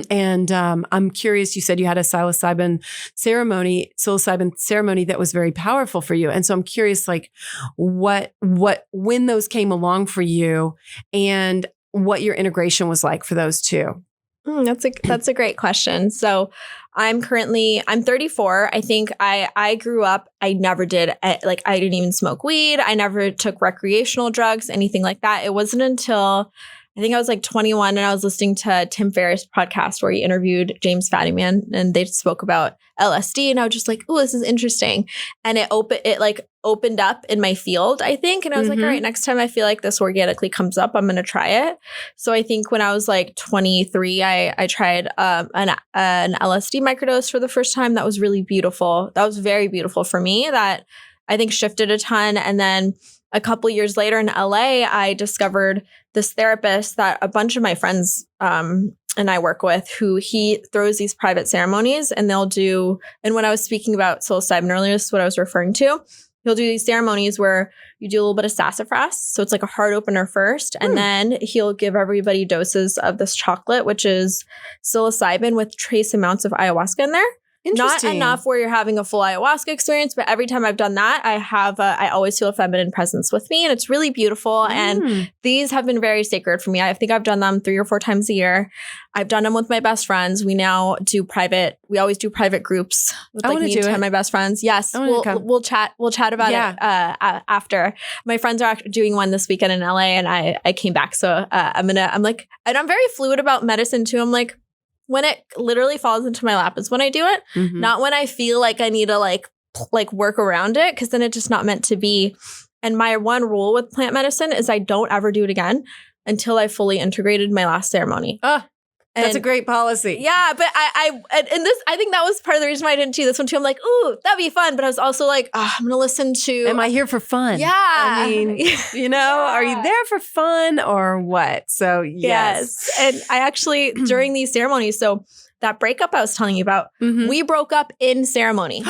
and I'm curious, you said you had a psilocybin ceremony that was very powerful for you. And so I'm curious, like when those came along for you and what your integration was like for those two. That's a great question. So I'm 34. I think I grew up, I never did, like, I didn't even smoke weed. I never took recreational drugs, anything like that. It wasn't until I think I was like 21 and I was listening to Tim Ferriss' podcast where he interviewed James Fadiman, and they spoke about LSD, and I was just like, oh, this is interesting. And it opened up in my field, I think. And I was like, all right, next time I feel like this organically comes up, I'm going to try it. So I think when I was like 23, I tried an LSD microdose for the first time. That was really beautiful. That was very beautiful for me. That I think shifted a ton. And then a couple years later in LA, I discovered this therapist that a bunch of my friends and I work with, who he throws these private ceremonies, and they'll do, and when I was speaking about psilocybin earlier, this is what I was referring to. He'll do these ceremonies where you do a little bit of sassafras. So it's like a heart opener first. And then he'll give everybody doses of this chocolate, which is psilocybin with trace amounts of ayahuasca in there. Not enough where you're having a full ayahuasca experience, but every time I've done that, I always feel a feminine presence with me, and it's really beautiful. And these have been very sacred for me. I think I've done them 3 or 4 times a year. I've done them with my best friends. We now do we always do private groups with like me and 10 of my best friends. Yes, we'll chat about it after. My friends are doing one this weekend in LA, and I came back, so I'm very fluid about medicine too. I'm like, when it literally falls into my lap is when I do it, not when I feel like I need to like work around it, because then it's just not meant to be. And my one rule with plant medicine is I don't ever do it again until I fully integrated my last ceremony. That's a great policy. Yeah, but I think that was part of the reason why I didn't do this one too. I'm like, ooh, that'd be fun. But I was also like, I'm going to listen to. Am I here for fun? Yeah. I mean, are you there for fun or what? So yes. And I actually, during these ceremonies, so that breakup I was telling you about, we broke up in ceremony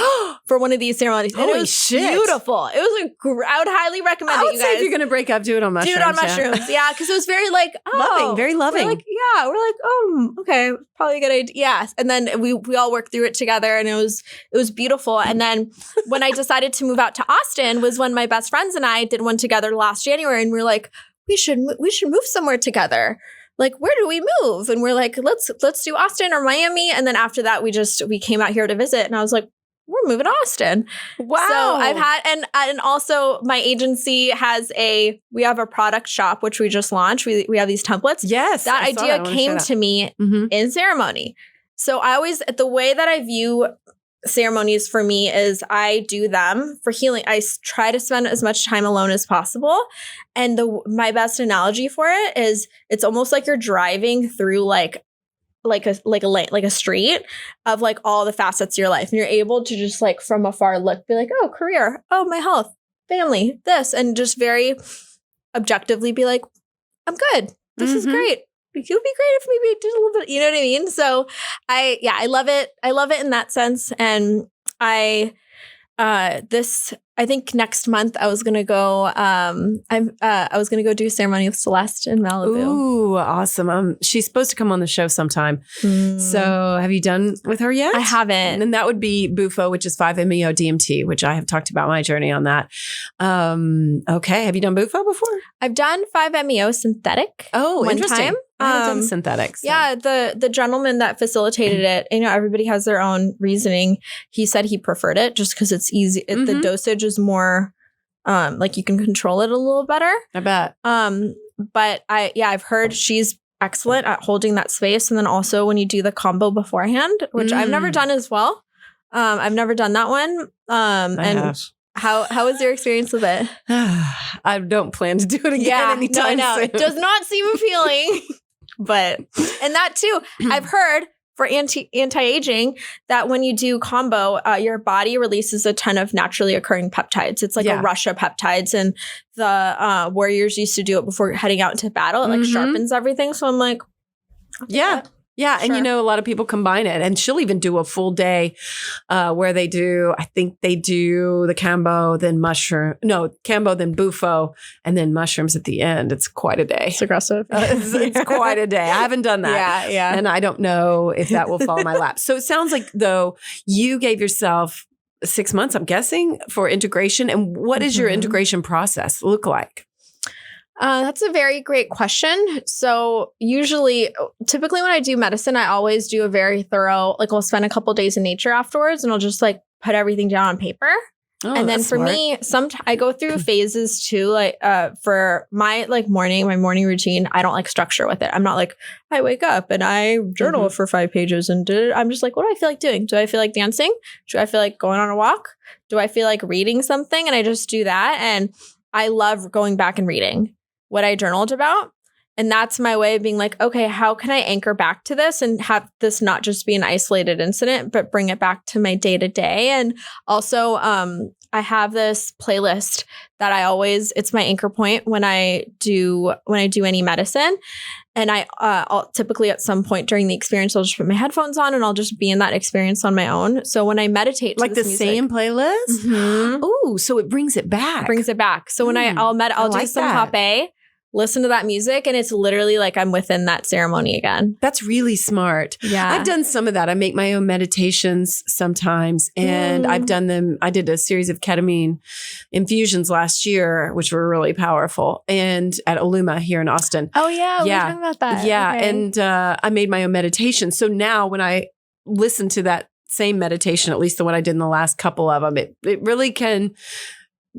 for one of these ceremonies. And it was beautiful. It was I would highly recommend it, you guys. Say if you're going to break up, do it on mushrooms. Do it on mushrooms. Yeah, because it was very like, loving, very loving. We're like, okay, probably a good idea. Yeah. And then we all worked through it together, and it was beautiful. And then when I decided to move out to Austin was when my best friends and I did one together last January, and we were like, we should move somewhere together. Like, where do we move? And we're like, let's do Austin or Miami. And then after that, we came out here to visit. And I was like, we're moving to Austin. Wow. So I've had, and also my agency we have a product shop, which we just launched. We have these templates. Yes. That idea came to me in ceremony. So the way that I view ceremonies for me is I do them for healing. I try to spend as much time alone as possible. And my best analogy for it is it's almost like you're driving through like a street of like all the facets of your life. And you're able to just like from afar look, be like, oh, career, oh, my health, family, this, and just very objectively be like, I'm good. This is great. It would be great if maybe I did a little bit, you know what I mean? So I love it. I love it in that sense. And I think next month I was gonna go. I was gonna go do a ceremony with Celeste in Malibu. Ooh, awesome! She's supposed to come on the show sometime. So, have you done with her yet? I haven't. And that would be Bufo, which is 5-MeO DMT, which I have talked about my journey on that. Okay, have you done Bufo before? I've done 5-MeO synthetic. Oh, one interesting. time. I haven't done synthetics. So. Yeah, the gentleman that facilitated it, everybody has their own reasoning. He said he preferred it just because it's easy. The dosage is more, like you can control it a little better. I bet. But I've heard she's excellent at holding that space. And then also when you do the combo beforehand, which I've never done as well. I've never done that one. How was your experience with it? I don't plan to do it again anytime soon. It does not seem appealing. And that too, I've heard for anti-aging that when you do combo, your body releases a ton of naturally occurring peptides. It's like a rush of peptides, and the warriors used to do it before heading out into battle. It like sharpens everything. So I'm like, yeah. Yeah. Sure. And a lot of people combine it, and she'll even do a full day where I think they do the Cambo, then Cambo, then Bufo, and then mushrooms at the end. It's quite a day. It's aggressive. It's quite a day. I haven't done that. Yeah. And I don't know if that will fall in my lap. So it sounds like though you gave yourself 6 months, I'm guessing, for integration. And what does your integration process look like? That's a very great question. So typically when I do medicine, I always do a very thorough, like I'll spend a couple days in nature afterwards, and I'll just like put everything down on paper. Oh, and then for me, I go through phases too. Like for my my morning routine, I don't like structure with it. I'm not like, I wake up and I journal for 5 pages and I'm just like, what do I feel like doing? Do I feel like dancing? Do I feel like going on a walk? Do I feel like reading something? And I just do that. And I love going back and reading what I journaled about. And that's my way of being like, okay, how can I anchor back to this and have this not just be an isolated incident, but bring it back to my day to day? And also, I have this playlist that it's my anchor point when I do any medicine. And I'll typically at some point during the experience, I'll just put my headphones on and I'll just be in that experience on my own. So when I meditate to like the same playlist? Oh, so it brings it back. So when I'll do some Pape, listen to that music, and it's literally like I'm within that ceremony again. That's really smart. Yeah. I've done some of that. I make my own meditations sometimes, and I've done them. I did a series of ketamine infusions last year, which were really powerful, and at Illuma here in Austin. Oh, yeah. We were talking about that. Yeah. Okay. And I made my own meditation. So now when I listen to that same meditation, at least the one I did in the last couple of them, it really can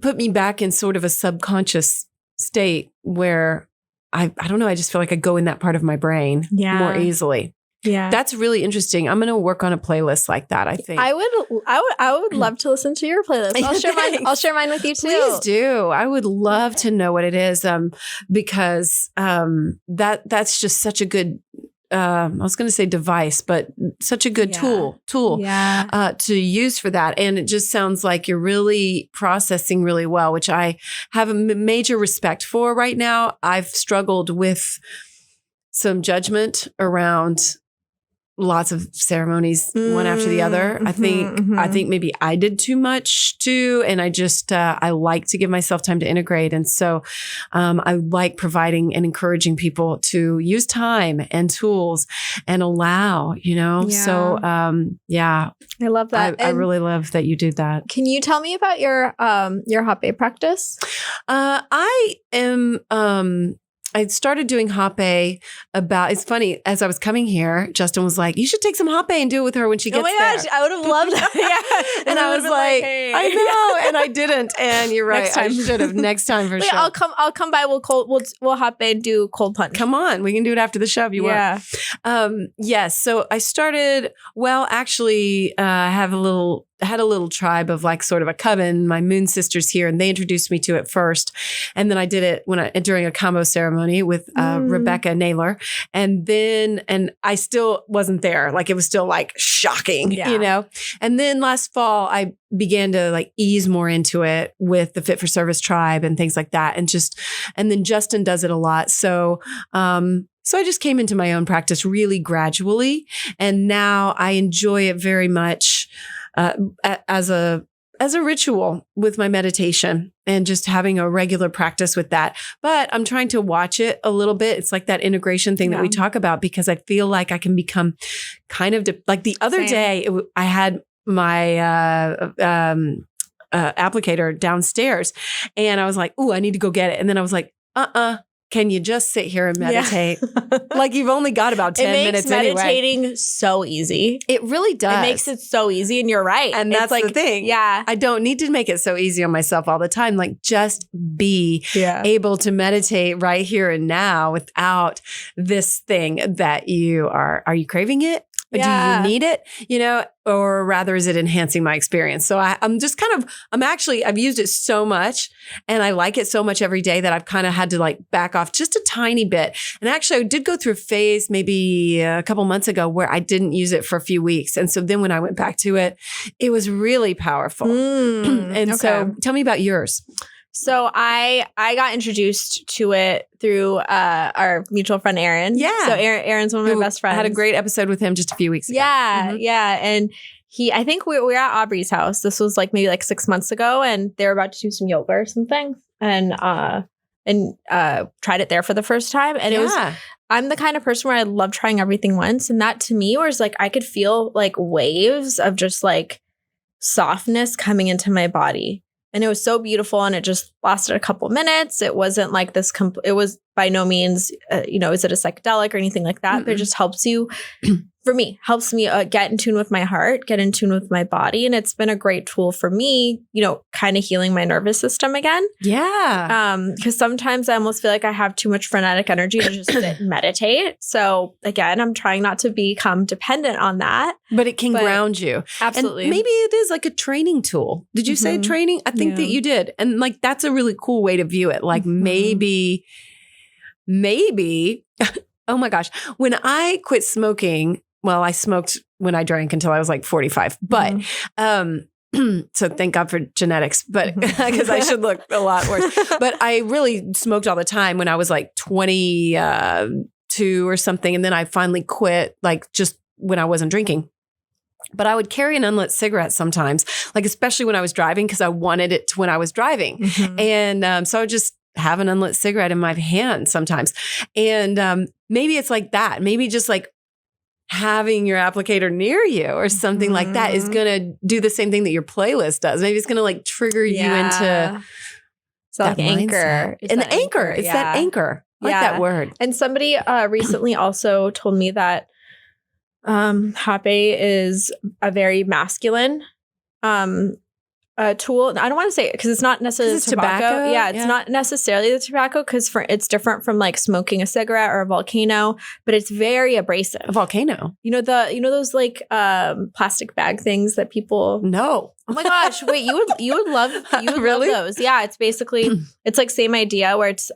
put me back in sort of a subconscious state where I don't know, I just feel like I go in that part of my brain more easily. Yeah. That's really interesting. I'm going to work on a playlist like that, I think. I would love to listen to your playlist. I'll share mine with you too. Please do. I would love to know what it is because that's just such a good I was going to say device, but such a good tool to use for that. And it just sounds like you're really processing really well, which I have a major respect for right now. I've struggled with some judgment around lots of ceremonies, one after the other. I think maybe I did too much too. And I just, I like to give myself time to integrate. And so, I like providing and encouraging people to use time and tools and allow, so, I love that. I really love that you do that. Can you tell me about your hot bae practice? I started doing hot bae it's funny, as I was coming here, Justin was like, you should take some hot bae and do it with her when she gets there. Oh my gosh, I would have loved that. Yeah. And I was like, hey. I know. And I didn't. And you're right. I should have next time for sure. I'll come by. We'll hot bae and do cold plunge. Come on. We can do it after the show if you want. Yes. So I started, had a little tribe of like sort of a coven, my moon sisters here, and they introduced me to it first. And then I did it during a combo ceremony with Rebecca Naylor. And I still wasn't there. Like it was still like shocking, And then last fall, I began to like ease more into it with the Fit for Service tribe and things like that. And then Justin does it a lot. So I just came into my own practice really gradually. And now I enjoy it very much. As a ritual with my meditation and just having a regular practice with that. But I'm trying to watch it a little bit. It's like that integration thing that we talk about, because I feel like I can become kind of like the other day, I had my applicator downstairs and I was like, ooh, I need to go get it. And then I was like, can you just sit here and meditate? Like you've only got about 10 minutes anyway. It makes meditating so easy. It really does. It makes it so easy, and you're right. And that's like the thing. Yeah. I don't need to make it so easy on myself all the time. Like just be able to meditate right here and now without this thing that are you craving it? Do you need it? Or rather, is it enhancing my experience? So I've used it so much and I like it so much every day that I've kind of had to like back off just a tiny bit. And actually I did go through a phase maybe a couple months ago where I didn't use it for a few weeks. And so then when I went back to it, it was really powerful. So tell me about yours. So I got introduced to it through our mutual friend, Aaron. Yeah. So Aaron's one of my best friends. I had a great episode with him just a few weeks ago. Yeah. Yeah. And I think we were at Aubrey's house. This was like maybe like 6 months ago, and they were about to do some yoga or something, and tried it there for the first time. And it was, I'm the kind of person where I love trying everything once. And that to me was like, I could feel like waves of just like softness coming into my body. And it was so beautiful, and it just lasted a couple minutes. It wasn't like this, it was by no means, is it a psychedelic or anything like that? But it just helps you, for me, get in tune with my heart, get in tune with my body. And it's been a great tool for me, kind of healing my nervous system again. Yeah. Because sometimes I almost feel like I have too much frenetic energy to just sit and meditate. So again, I'm trying not to become dependent on that. But it can ground you. Absolutely. And maybe it is like a training tool. Did you say training? I think that you did. And like, that's a really cool way to view it. Like maybe, oh my gosh, when I quit smoking, well, I smoked when I drank until I was like 45, but, so thank God for genetics, but because I should look a lot worse, but I really smoked all the time when I was like 22 or something. And then I finally quit, like just when I wasn't drinking. But I would carry an unlit cigarette sometimes, like especially when I was driving, because I wanted it when I was driving. And so I would just have an unlit cigarette in my hand sometimes. And maybe it's like that. Maybe just like having your applicator near you or something like that is going to do the same thing that your playlist does. Maybe it's going to like trigger you into that anchor. It's that anchor. It's that anchor. I like that word. And somebody recently also told me that hot bae is a very masculine tool. I don't want to say it because it's not necessarily the tobacco. Yeah, it's not necessarily the tobacco because it's different from like smoking a cigarette or a volcano, but it's very abrasive. A volcano. Those like plastic bag things that people. No. Oh my gosh! Wait, you would love really? love those. Yeah, it's basically it's like same idea where it's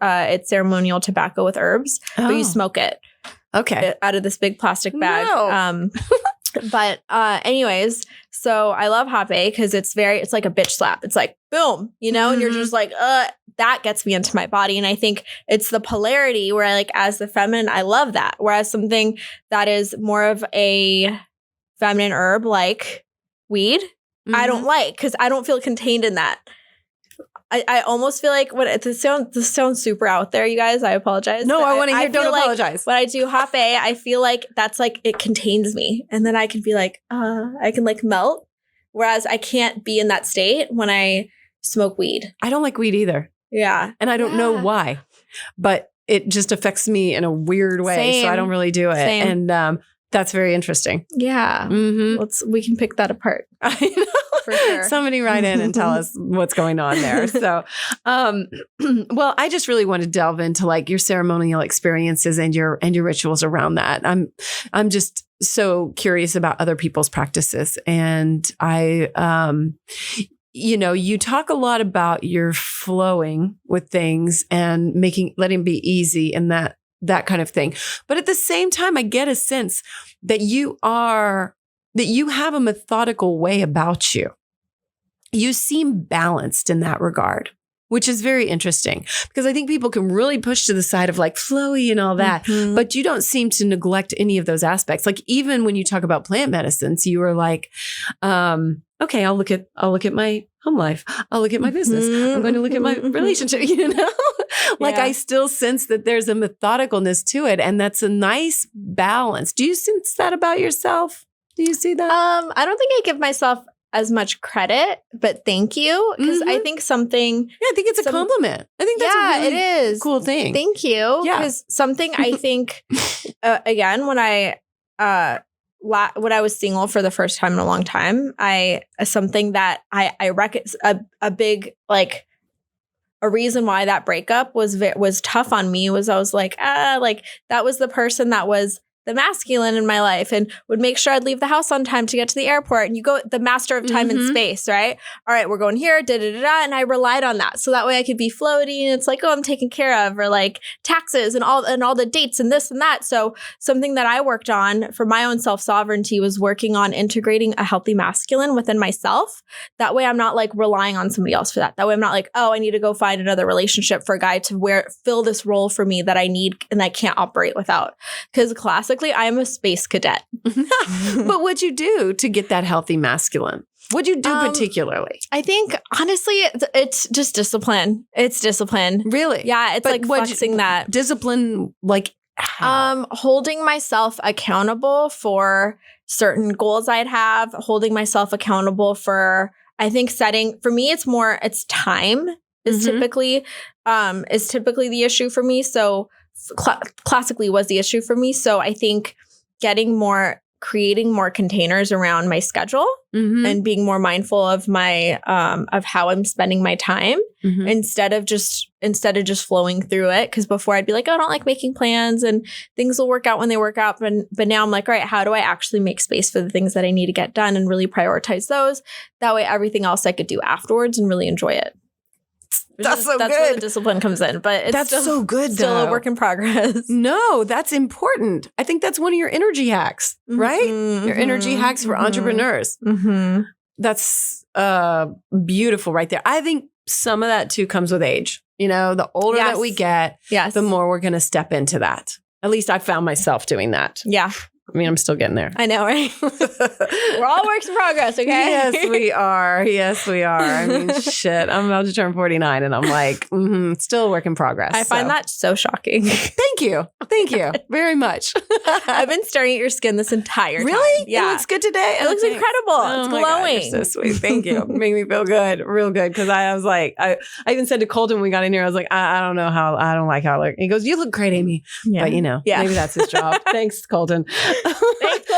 ceremonial tobacco with herbs, but you smoke it. out of this big plastic bag. No. But anyways, so I love hot bae because it's like a bitch slap. It's like, boom, and you're just like, that gets me into my body. And I think it's the polarity where I like, as the feminine, I love that. Whereas something that is more of a feminine herb like weed, I don't like because I don't feel contained in that. I almost feel like this sounds super out there, you guys. I apologize. No, I want to hear. Don't apologize. When I do hot bae, I feel like that's like it contains me, and then I can be like, I can like melt. Whereas I can't be in that state when I smoke weed. I don't like weed either. Yeah, and I don't know why, but it just affects me in a weird way. Same. So I don't really do it, and that's very interesting. Yeah, we can pick that apart. I know. For sure. Somebody write in and tell us what's going on there. So, well, I just really want to delve into like your ceremonial experiences and your rituals around that. I'm just so curious about other people's practices. And you talk a lot about your flowing with things and letting be easy and that kind of thing. But at the same time, I get a sense that you have a methodical way about you. You seem balanced in that regard, which is very interesting because I think people can really push to the side of like flowy and all that, but you don't seem to neglect any of those aspects. Like even when you talk about plant medicines, you were like, okay, I'll look at my home life. I'll look at my business. I'm going to look at my relationship, Like I still sense that there's a methodicalness to it. And that's a nice balance. Do you sense that about yourself? Do you see that? I don't think I give myself as much credit, but thank you. Because I think something... Yeah, I think it's a compliment. I think that's a really it is. Cool thing. Thank you. Because something I think, again, when I was single for the first time in a long time, something that I reckon a big, like, a reason why that breakup was tough on me was I was like, that was the person that was the masculine in my life and would make sure I'd leave the house on time to get to the airport. And you go the master of time and space, right? All right, we're going here, da-da-da-da. And I relied on that. So that way I could be floaty and it's like, I'm taken care of, or like taxes and all the dates and this and that. So something that I worked on for my own self-sovereignty was working on integrating a healthy masculine within myself. That way I'm not like relying on somebody else for that. That way I'm not like, I need to go find another relationship for a guy to fill this role for me that I need and I can't operate without. Because classically, I'm a space cadet. But what'd you do to get that healthy masculine? What'd you do particularly? I think, honestly, it's just discipline. It's discipline. Really? Yeah, it's like flexing that. Discipline, like how? Holding myself accountable for certain goals I'd have, holding myself accountable for, I think for me, it's time is typically the issue for me. So classically was the issue for me. So I think creating more containers around my schedule and being more mindful of my of how I'm spending my time instead of just flowing through it. Because before I'd be like, I don't like making plans and things will work out when they work out. But now I'm like, all right, how do I actually make space for the things that I need to get done and really prioritize those? That way everything else I could do afterwards and really enjoy it. That's where the discipline comes in, but it's so good. Still a work in progress. No, that's important. I think that's one of your energy hacks, right? Your energy hacks for entrepreneurs. That's beautiful right there. I think some of that too comes with age. The older that we get, the more we're going to step into that. At least I found myself doing that. Yeah. I mean, I'm still getting there. I know, right? We're all works in progress, okay? Yes, we are. I mean, shit. I'm about to turn 49 and I'm like, still a work in progress. I find that so shocking. Thank you. Very much. I've been staring at your skin this entire time. Really? Yeah. It looks good today? It looks incredible. It's glowing. God, you're so sweet. Thank you. Make me feel good. Real good. Because I was like, I even said to Colton when we got in here, I was like, I don't like how I look. He goes, you look great, Amy. Yeah. But maybe that's his job. Thanks, Colton. Thanks,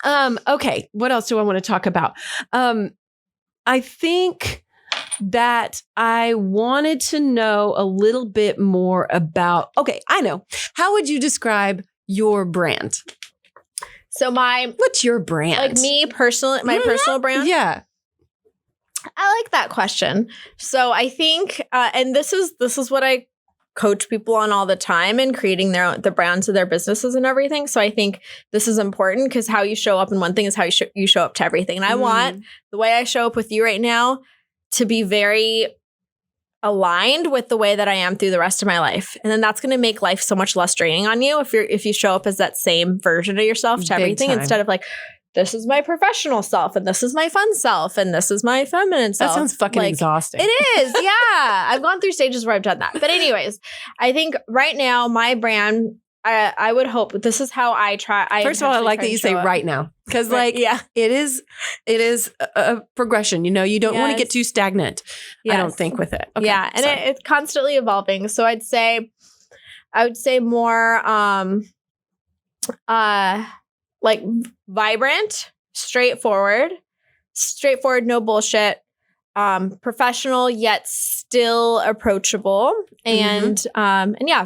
Colton. Okay. What else do I want to talk about? I think that I wanted to know a little bit more about, I know. How would you describe your brand? So what's your brand? Like me personally, my personal brand? Yeah. I like that question. So I think, and this is what I coach people on all the time and creating the brands of their businesses and everything. So I think this is important because how you show up in one thing is how you show up to everything. And I want the way I show up with you right now to be very aligned with the way that I am through the rest of my life. And then that's going to make life so much less draining on you if you show up as that same version of yourself to everything instead of like, this is my professional self and this is my fun self and this is my feminine self. That sounds fucking exhausting. It is. Yeah. I've gone through stages where I've done that. But anyways, I think right now my brand, I would hope this is how I try. First of all, I like that you say right now because it is a progression. You don't want to get too stagnant. Yes. I don't think with it. Okay, yeah. And it's constantly evolving. So I would say more like vibrant, straightforward, no bullshit, professional yet still approachable, and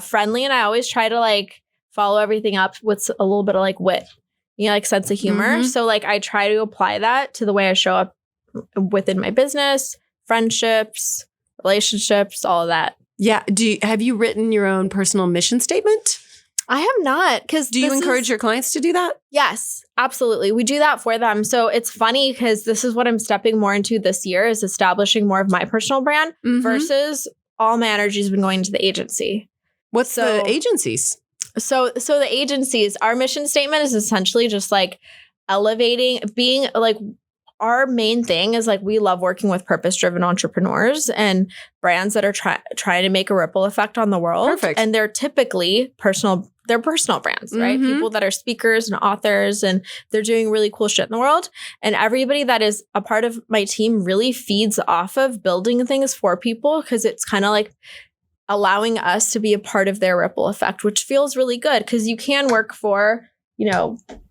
friendly. And I always try to like follow everything up with a little bit of like wit, like sense of humor. So like I try to apply that to the way I show up within my business, friendships, relationships, all of that. Yeah. Have you written your own personal mission statement? I have not. Do you encourage your clients to do that? Yes, absolutely. We do that for them. So it's funny because this is what I'm stepping more into this year is establishing more of my personal brand versus all my energy has been going to the agency. What's the agencies? So the agencies, our mission statement is essentially just like elevating, being like our main thing is like we love working with purpose-driven entrepreneurs and brands that are trying to make a ripple effect on the world. Perfect. And they're typically personal brands, right? People that are speakers and authors and they're doing really cool shit in the world. And everybody that is a part of my team really feeds off of building things for people because it's kind of like allowing us to be a part of their ripple effect, which feels really good because you can work for,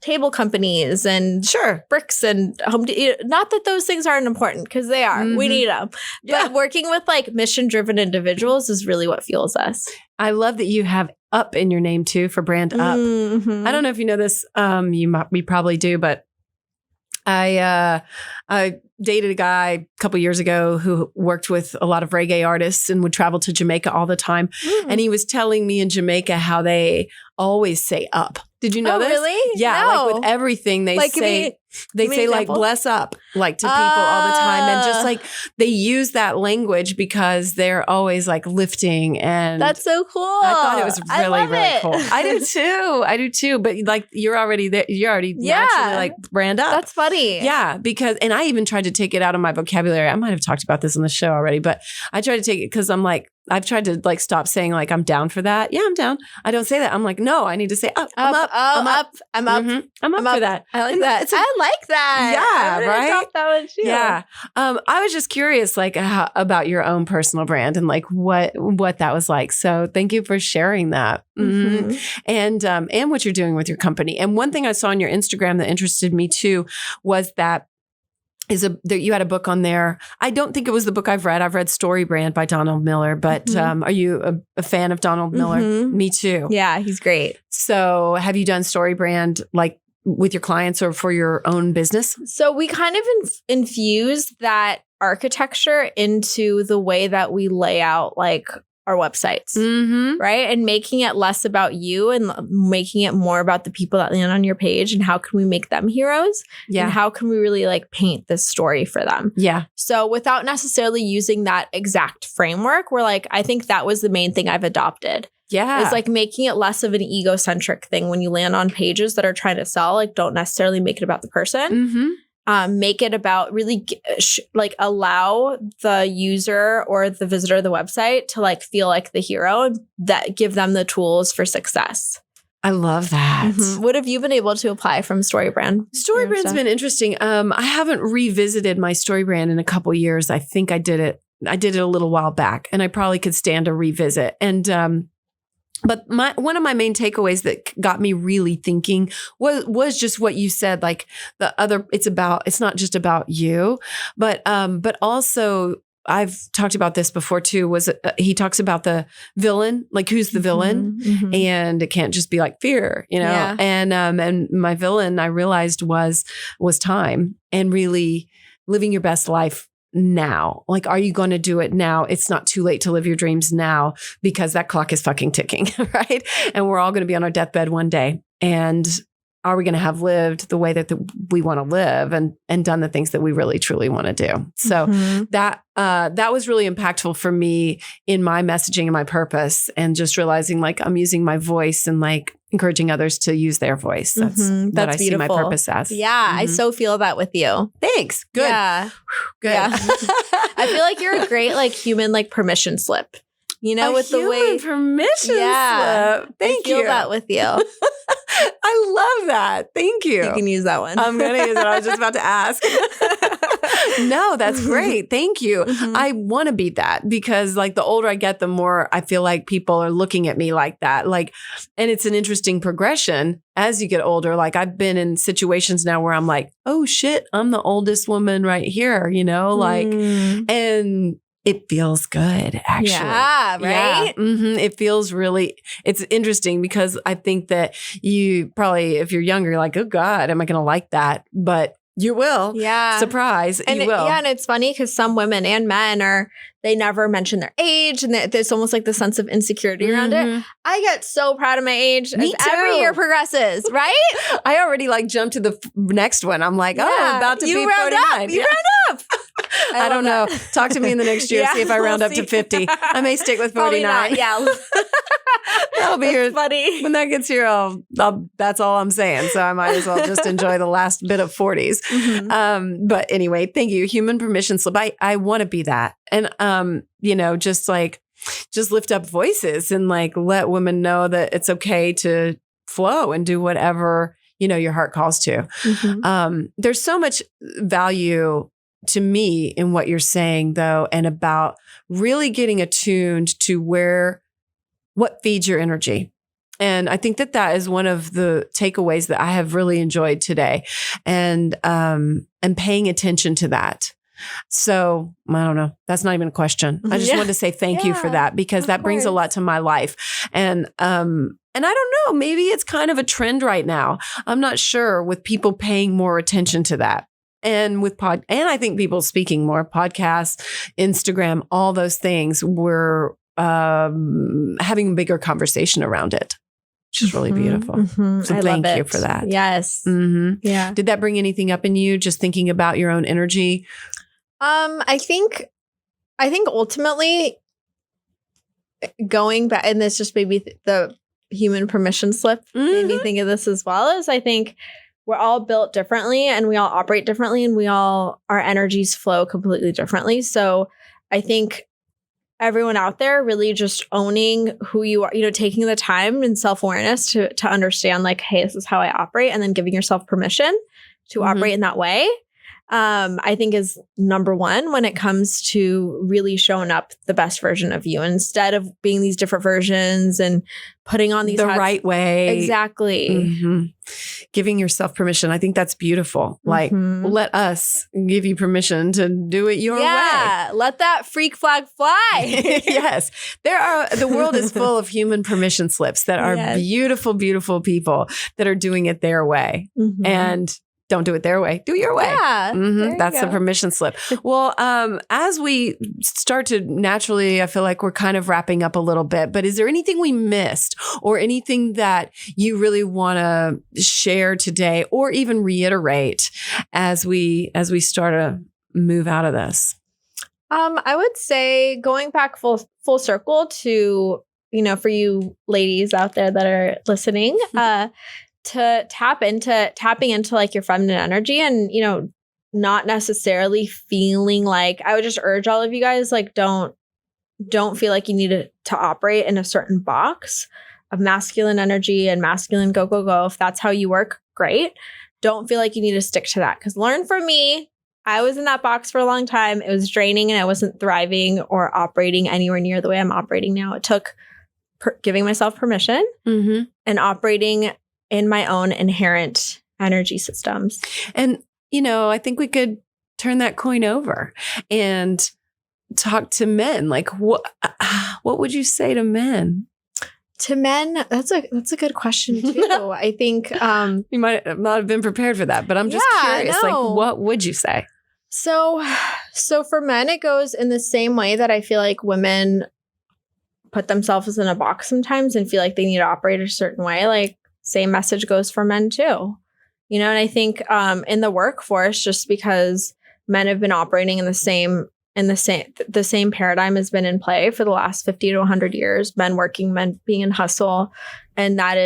table companies and bricks and home. Not that those things aren't important because they are. We need them. But working with like mission-driven individuals is really what fuels us. I love that you have up in your name too for BrandUp. I don't know if you know this. You probably do, but I dated a guy a couple years ago who worked with a lot of reggae artists and would travel to Jamaica all the time. And he was telling me in Jamaica how they always say up. Did you know this? Really? Yeah. No. Like with everything they say, like bless up, like to people all the time. And just like they use that language because they're always like lifting. And that's so cool. I thought it was really cool. I do too. But like you're already there. You're already naturally like brand up. That's funny. Yeah. And I even tried to take it out of my vocabulary. I might have talked about this on the show already, but I tried to take it because I'm like, I've tried to like stop saying like I'm down for that. Yeah, I'm down. I don't say that. I'm like, no, I need to say up. I'm up. I'm up. I'm up. I'm up for that. I like that. I like that. Yeah, right. Drop that one too. Yeah. I was just curious, like about your own personal brand and like what that was like. So thank you for sharing that, and what you're doing with your company. And one thing I saw on your Instagram that interested me too was that. You had a book on there. I don't think it was the book I've read. I've read Storybrand by Donald Miller, but are you a fan of Donald Miller? Me too. Yeah, he's great. So have you done Storybrand like with your clients or for your own business? So we kind of infuse that architecture into the way that we lay out like our websites, right? And making it less about you and making it more about the people that land on your page and how can we make them heroes? Yeah. And how can we really like paint this story for them? Yeah. So without necessarily using that exact framework, we're like, I think that was the main thing I've adopted. Yeah. It's like making it less of an egocentric thing when you land on pages that are trying to sell, like don't necessarily make it about the person. Make it about really like allow the user or the visitor of the website to like feel like the hero and that give them the tools for success. I love that. What have you been able to apply from Storybrand? Storybrand's been interesting. I haven't revisited my Storybrand in a couple years. I think I did it a little while back and I probably could stand a revisit. And but one of my main takeaways that got me really thinking was just what you said, like it's not just about you, but also I've talked about this before too, he talks about the villain, like who's the villain and it can't just be like fear, Yeah. And my villain I realized was time and really living your best life now? Like, are you going to do it now? It's not too late to live your dreams now, because that clock is fucking ticking, right? And we're all going to be on our deathbed one day. And are we going to have lived the way that we want to live and done the things that we really, truly want to do? So that was really impactful for me in my messaging and my purpose, and just realizing like I'm using my voice and like encouraging others to use their voice. That's what I see my purpose as. Yeah, I so feel that with you. Thanks. Good. Yeah. Good. Yeah. I feel like you're a great like human like permission slip. You know, with the way permission slip. Thank you. I feel that with you. I love that. Thank you. You can use that one. I'm going to use it. I was just about to ask. No, that's great. Thank you. I want to be that, because like the older I get, the more I feel like people are looking at me like that. Like, and it's an interesting progression as you get older. Like I've been in situations now where I'm like, oh shit, I'm the oldest woman right here, you know, like, and it feels good, actually. Yeah, right? Yeah. It feels really, it's interesting, because I think that you probably, if you're younger, you're like, oh God, am I going to like that? But you will. Yeah. Surprise. And you will. Yeah. And it's funny because some women and men they never mention their age, and there's almost like the sense of insecurity around it. I get so proud of my age as every year progresses, right? I already like jumped to the next one. I'm like, I'm about to be 49. You round up. I don't know. Talk to me in the next year. See if I round up to 50. I may stick with 49. Yeah. That'll be here. Funny. When that gets here, that's all I'm saying. So I might as well just enjoy the last bit of 40s. But anyway, thank you. Human permission slip. I want to be that. And, you know, just lift up voices and like let women know that it's okay to flow and do whatever, you know, your heart calls to. There's so much value to me in what you're saying, though, and about really getting attuned to what feeds your energy. And I think that is one of the takeaways that I have really enjoyed today, and paying attention to that. So I don't know. That's not even a question. I just wanted to say thank you for that, because that brings a lot to my life. And I don't know, maybe it's kind of a trend right now. I'm not sure, with people paying more attention to that. And with and I think people speaking more, podcasts, Instagram, all those things, we're having a bigger conversation around it, which is really beautiful. So thank you for that. Yes. Yeah. Did that bring anything up in you, just thinking about your own energy? I think ultimately going back, and this just maybe the human permission slip made me think of this as well, as I think we're all built differently and we all operate differently, and our energies flow completely differently. So I think everyone out there really just owning who you are, you know, taking the time and self-awareness to understand like, hey, this is how I operate, and then giving yourself permission to operate in that way. I think is number one when it comes to really showing up the best version of you, instead of being these different versions and putting on these hats. Right way. Exactly. Giving yourself permission. I think that's beautiful. Like, let us give you permission to do it your way. Yeah. Let that freak flag fly. Yes. The world is full of human permission slips that are beautiful, beautiful people that are doing it their way. And don't do it their way. Do your way. Yeah. That's the permission slip. Well, as we start to naturally, I feel like we're kind of wrapping up a little bit, but is there anything we missed, or anything that you really want to share today, or even reiterate as we start to move out of this? I would say going back full circle to, you know, for you ladies out there that are listening, to tapping into like your feminine energy, and, you know, not necessarily feeling like, I would just urge all of you guys, like, don't feel like you need to operate in a certain box of masculine energy and masculine go. If that's how you work, great. Don't feel like you need to stick to that, because learn from me. I was in that box for a long time. It was draining, and I wasn't thriving or operating anywhere near the way I'm operating now. It took giving myself permission and operating in my own inherent energy systems. And, you know, I think we could turn that coin over and talk to men. Like, what would you say to men? To men, that's a good question too. I think you might not have been prepared for that, but I'm just curious. Like, what would you say? So So for men, it goes in the same way that I feel like women put themselves in a box sometimes and feel like they need to operate a certain way. Like same message goes for men too. You know, and I think in the workforce, just because men have been operating in the same paradigm has been in play for the last 50 to 100 years, men working, men being in hustle. And that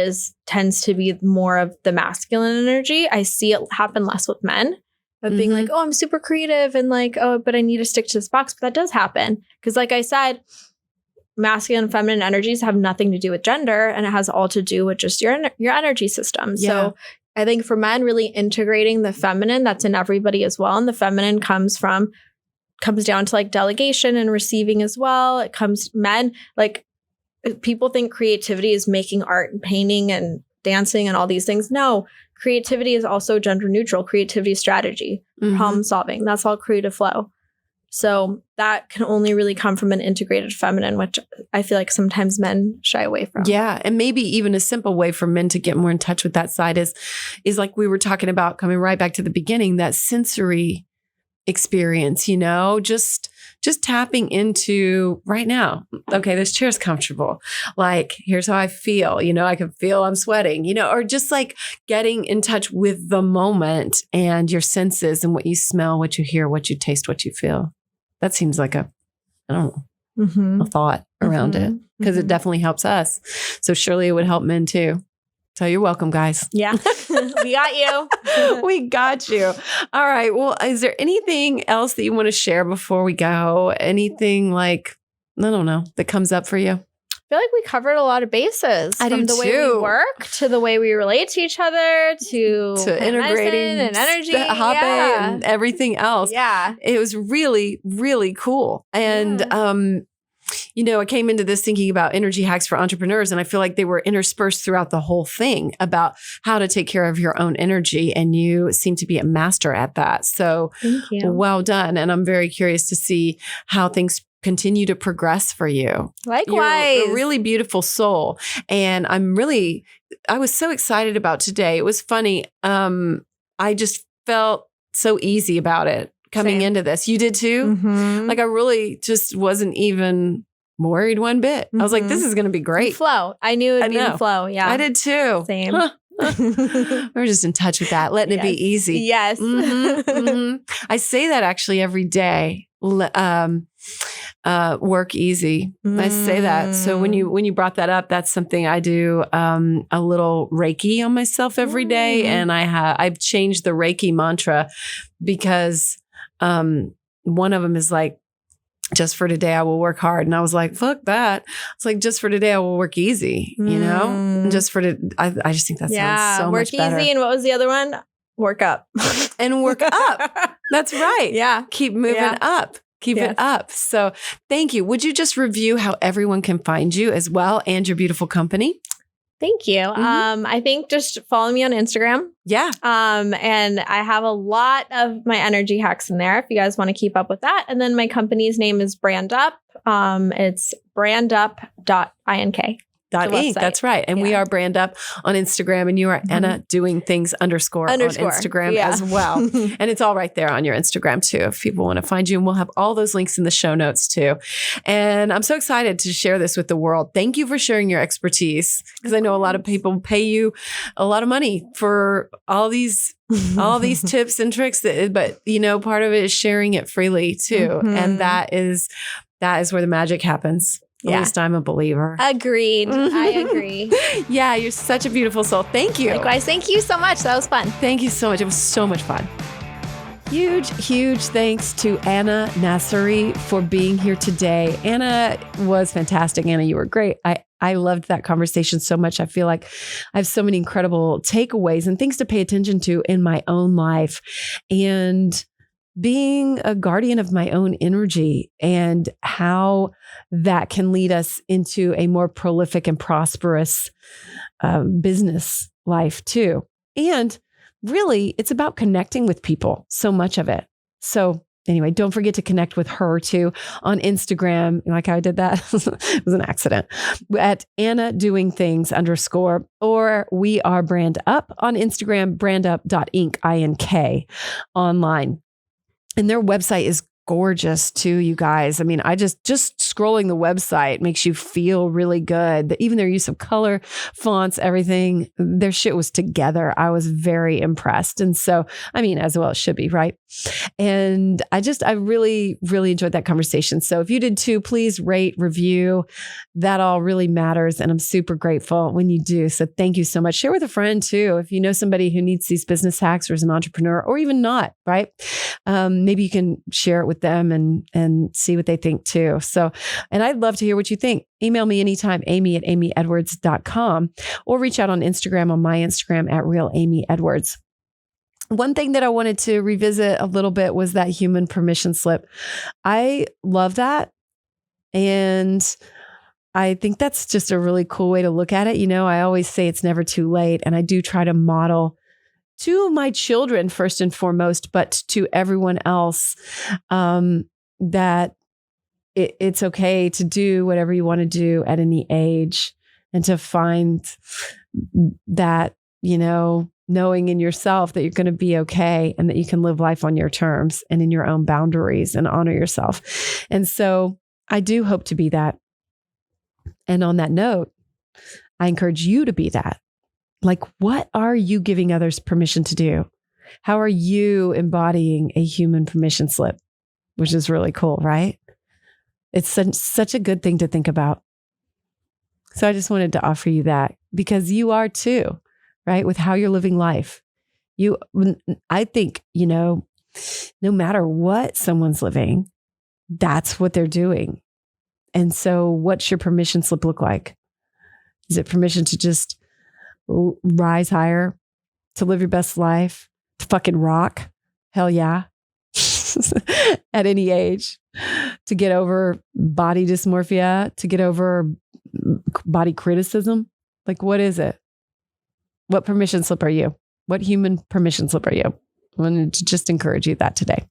tends to be more of the masculine energy. I see it happen less with men of being like, oh, I'm super creative and like, oh, but I need to stick to this box. But that does happen. Because like I said, masculine and feminine energies have nothing to do with gender, and it has all to do with just your energy system. Yeah. So I think for men, really integrating the feminine that's in everybody as well. And the feminine comes down to like delegation and receiving as well. Men, like people think creativity is making art and painting and dancing and all these things. No, creativity is also gender neutral. Creativity is strategy, problem solving. That's all creative flow. So that can only really come from an integrated feminine, which I feel like sometimes men shy away from. Yeah. And maybe even a simple way for men to get more in touch with that side is like we were talking about, coming right back to the beginning, that sensory experience, you know, just tapping into right now. Okay, this chair's comfortable. Like, here's how I feel. You know, I can feel I'm sweating, you know, or just like getting in touch with the moment and your senses and what you smell, what you hear, what you taste, what you feel. That seems like a thought around it, because it definitely helps us. So surely it would help men too. So you're welcome, guys. Yeah, we got you. We got you. All right. Well, is there anything else that you want to share before we go? Anything like, I don't know, that comes up for you? I feel like we covered a lot of bases. From the way we work to the way we relate to each other to integrating and energy and everything else. Yeah. It was really, really cool. And, you know, I came into this thinking about energy hacks for entrepreneurs, and I feel like they were interspersed throughout the whole thing about how to take care of your own energy. And you seem to be a master at that. So well done. And I'm very curious to see how things continue to progress for you. Likewise. You're a really beautiful soul. And I was so excited about today. It was funny. I just felt so easy about it. Coming into this. You did too? Like I really just wasn't even worried one bit. I was like, this is going to be great. Flow. I knew it would be in flow. Yeah. I did too. Same. We're just in touch with that, letting it be easy. Yes. I say that actually every day. Work easy. I say that. So when you brought that up, that's something I do a little Reiki on myself every day. And I've changed the Reiki mantra because one of them is like, just for today, I will work hard. And I was like, fuck that. It's like, just for today, I will work easy, you know? And just for I just think that sounds so much better. Work easy. And what was the other one? Work up. And work up. That's right. Yeah. Keep moving up. Keep it up. So thank you. Would you just review how everyone can find you as well and your beautiful company? Thank you. I think just follow me on Instagram. Yeah. And I have a lot of my energy hacks in there if you guys want to keep up with that. And then my company's name is BrandUp. It's brandup.ink. .ink. That's right. And we are BrandUp on Instagram, and you are Anna doing things _ on Instagram as well. And it's all right there on your Instagram too, if people want to find you. And we'll have all those links in the show notes too. And I'm so excited to share this with the world. Thank you for sharing your expertise, because I know a lot of people pay you a lot of money for all these tips and tricks but you know, part of it is sharing it freely too. And that is where the magic happens. At least I'm a believer. Agreed. I agree. Yeah, you're such a beautiful soul. Thank you. Likewise. Thank you so much. That was fun. Thank you so much. It was so much fun. Huge, huge thanks to Anna Nassery for being here today. Anna was fantastic. Anna, you were great. I loved that conversation so much. I feel like I have so many incredible takeaways and things to pay attention to in my own life. And being a guardian of my own energy and how that can lead us into a more prolific and prosperous business life too. And really, it's about connecting with people, so much of it. So anyway, don't forget to connect with her too on Instagram. Like how I did that? It was an accident. At Anna Doing Things _ or we are BrandUp on Instagram, brandup.ink, INK online. And their website is gorgeous too, you guys. I mean, I just scrolling the website makes you feel really good. Even their use of color, fonts, everything, their shit was together. I was very impressed. And so, I mean, as well it should be, right? And I really, really enjoyed that conversation. So if you did too, please rate, review. That all really matters. And I'm super grateful when you do. So thank you so much. Share with a friend too. If you know somebody who needs these business hacks or is an entrepreneur or even not, right? Maybe you can share it with them and see what they think too. So, and I'd love to hear what you think. Email me anytime, amy@amyedwards.com, or reach out on Instagram, on my Instagram @realamyedwards. One thing that I wanted to revisit a little bit was that human permission slip. I love that. And I think that's just a really cool way to look at it. You know, I always say it's never too late. And I do try to model to my children first and foremost, but to everyone else, that it's okay to do whatever you want to do at any age, and to find that, you know, knowing in yourself that you're going to be okay and that you can live life on your terms and in your own boundaries and honor yourself. And so I do hope to be that. And on that note, I encourage you to be that. Like, what are you giving others permission to do? How are you embodying a human permission slip? Which is really cool, right? It's such a good thing to think about. So I just wanted to offer you that, because you are too, right? With how you're living life. I think, you know, no matter what someone's living, that's what they're doing. And so what's your permission slip look like? Is it permission to just rise higher, to live your best life, to fucking rock? Hell yeah. At any age, to get over body dysmorphia, to get over body criticism. Like, what is it? What permission slip are you? What human permission slip are you? I wanted to just encourage you that today.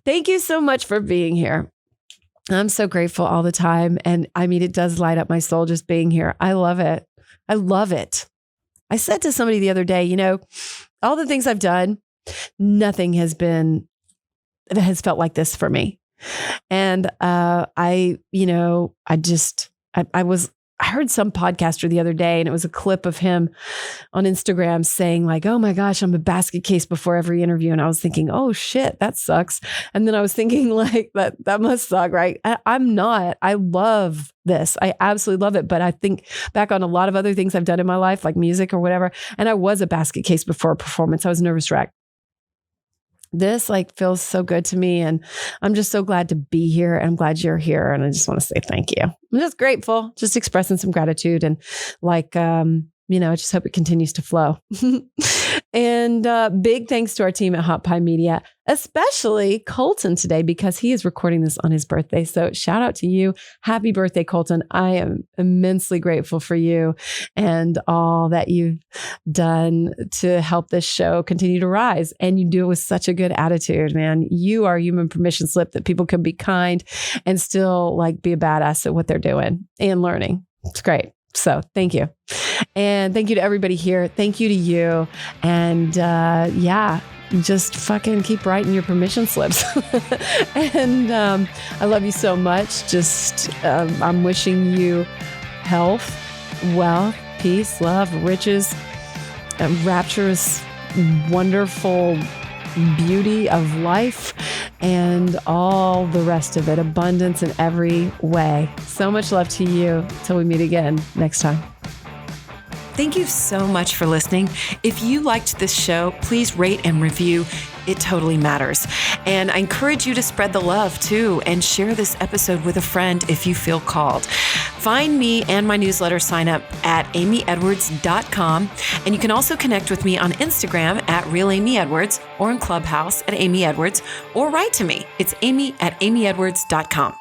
Thank you so much for being here. I'm so grateful all the time. And I mean, it does light up my soul just being here. I love it. I love it. I said to somebody the other day, you know, all the things I've done, nothing has felt like this for me. And I heard some podcaster the other day, and it was a clip of him on Instagram saying like, oh my gosh, I'm a basket case before every interview. And I was thinking, oh shit, that sucks. And then I was thinking like, that must suck, right? I'm not. I love this. I absolutely love it. But I think back on a lot of other things I've done in my life, like music or whatever. And I was a basket case before a performance. I was a nervous wreck. This like feels so good to me. And I'm just so glad to be here. I'm glad you're here. And I just want to say thank you. I'm just grateful, just expressing some gratitude. And like, I just hope it continues to flow. And big thanks to our team at Hot Pie Media, especially Colton today, because he is recording this on his birthday. So shout out to you. Happy birthday, Colton. I am immensely grateful for you and all that you've done to help this show continue to rise. And you do it with such a good attitude, man. You are a human permission slip that people can be kind and still like be a badass at what they're doing and learning. It's great. So thank you. And thank you to everybody here. Thank you to you. And just fucking keep writing your permission slips. And I love you so much. Just I'm wishing you health, wealth, peace, love, riches, rapturous, wonderful beauty of life, and all the rest of it, abundance in every way. So much love to you till we meet again next time. Thank you so much for listening. If you liked this show, please rate and review. It totally matters. And I encourage you to spread the love too, and share this episode with a friend if you feel called. Find me and my newsletter sign up at amyedwards.com. And you can also connect with me on Instagram at realamyedwards, or in Clubhouse at Amy Edwards, or write to me. It's amy@amyedwards.com.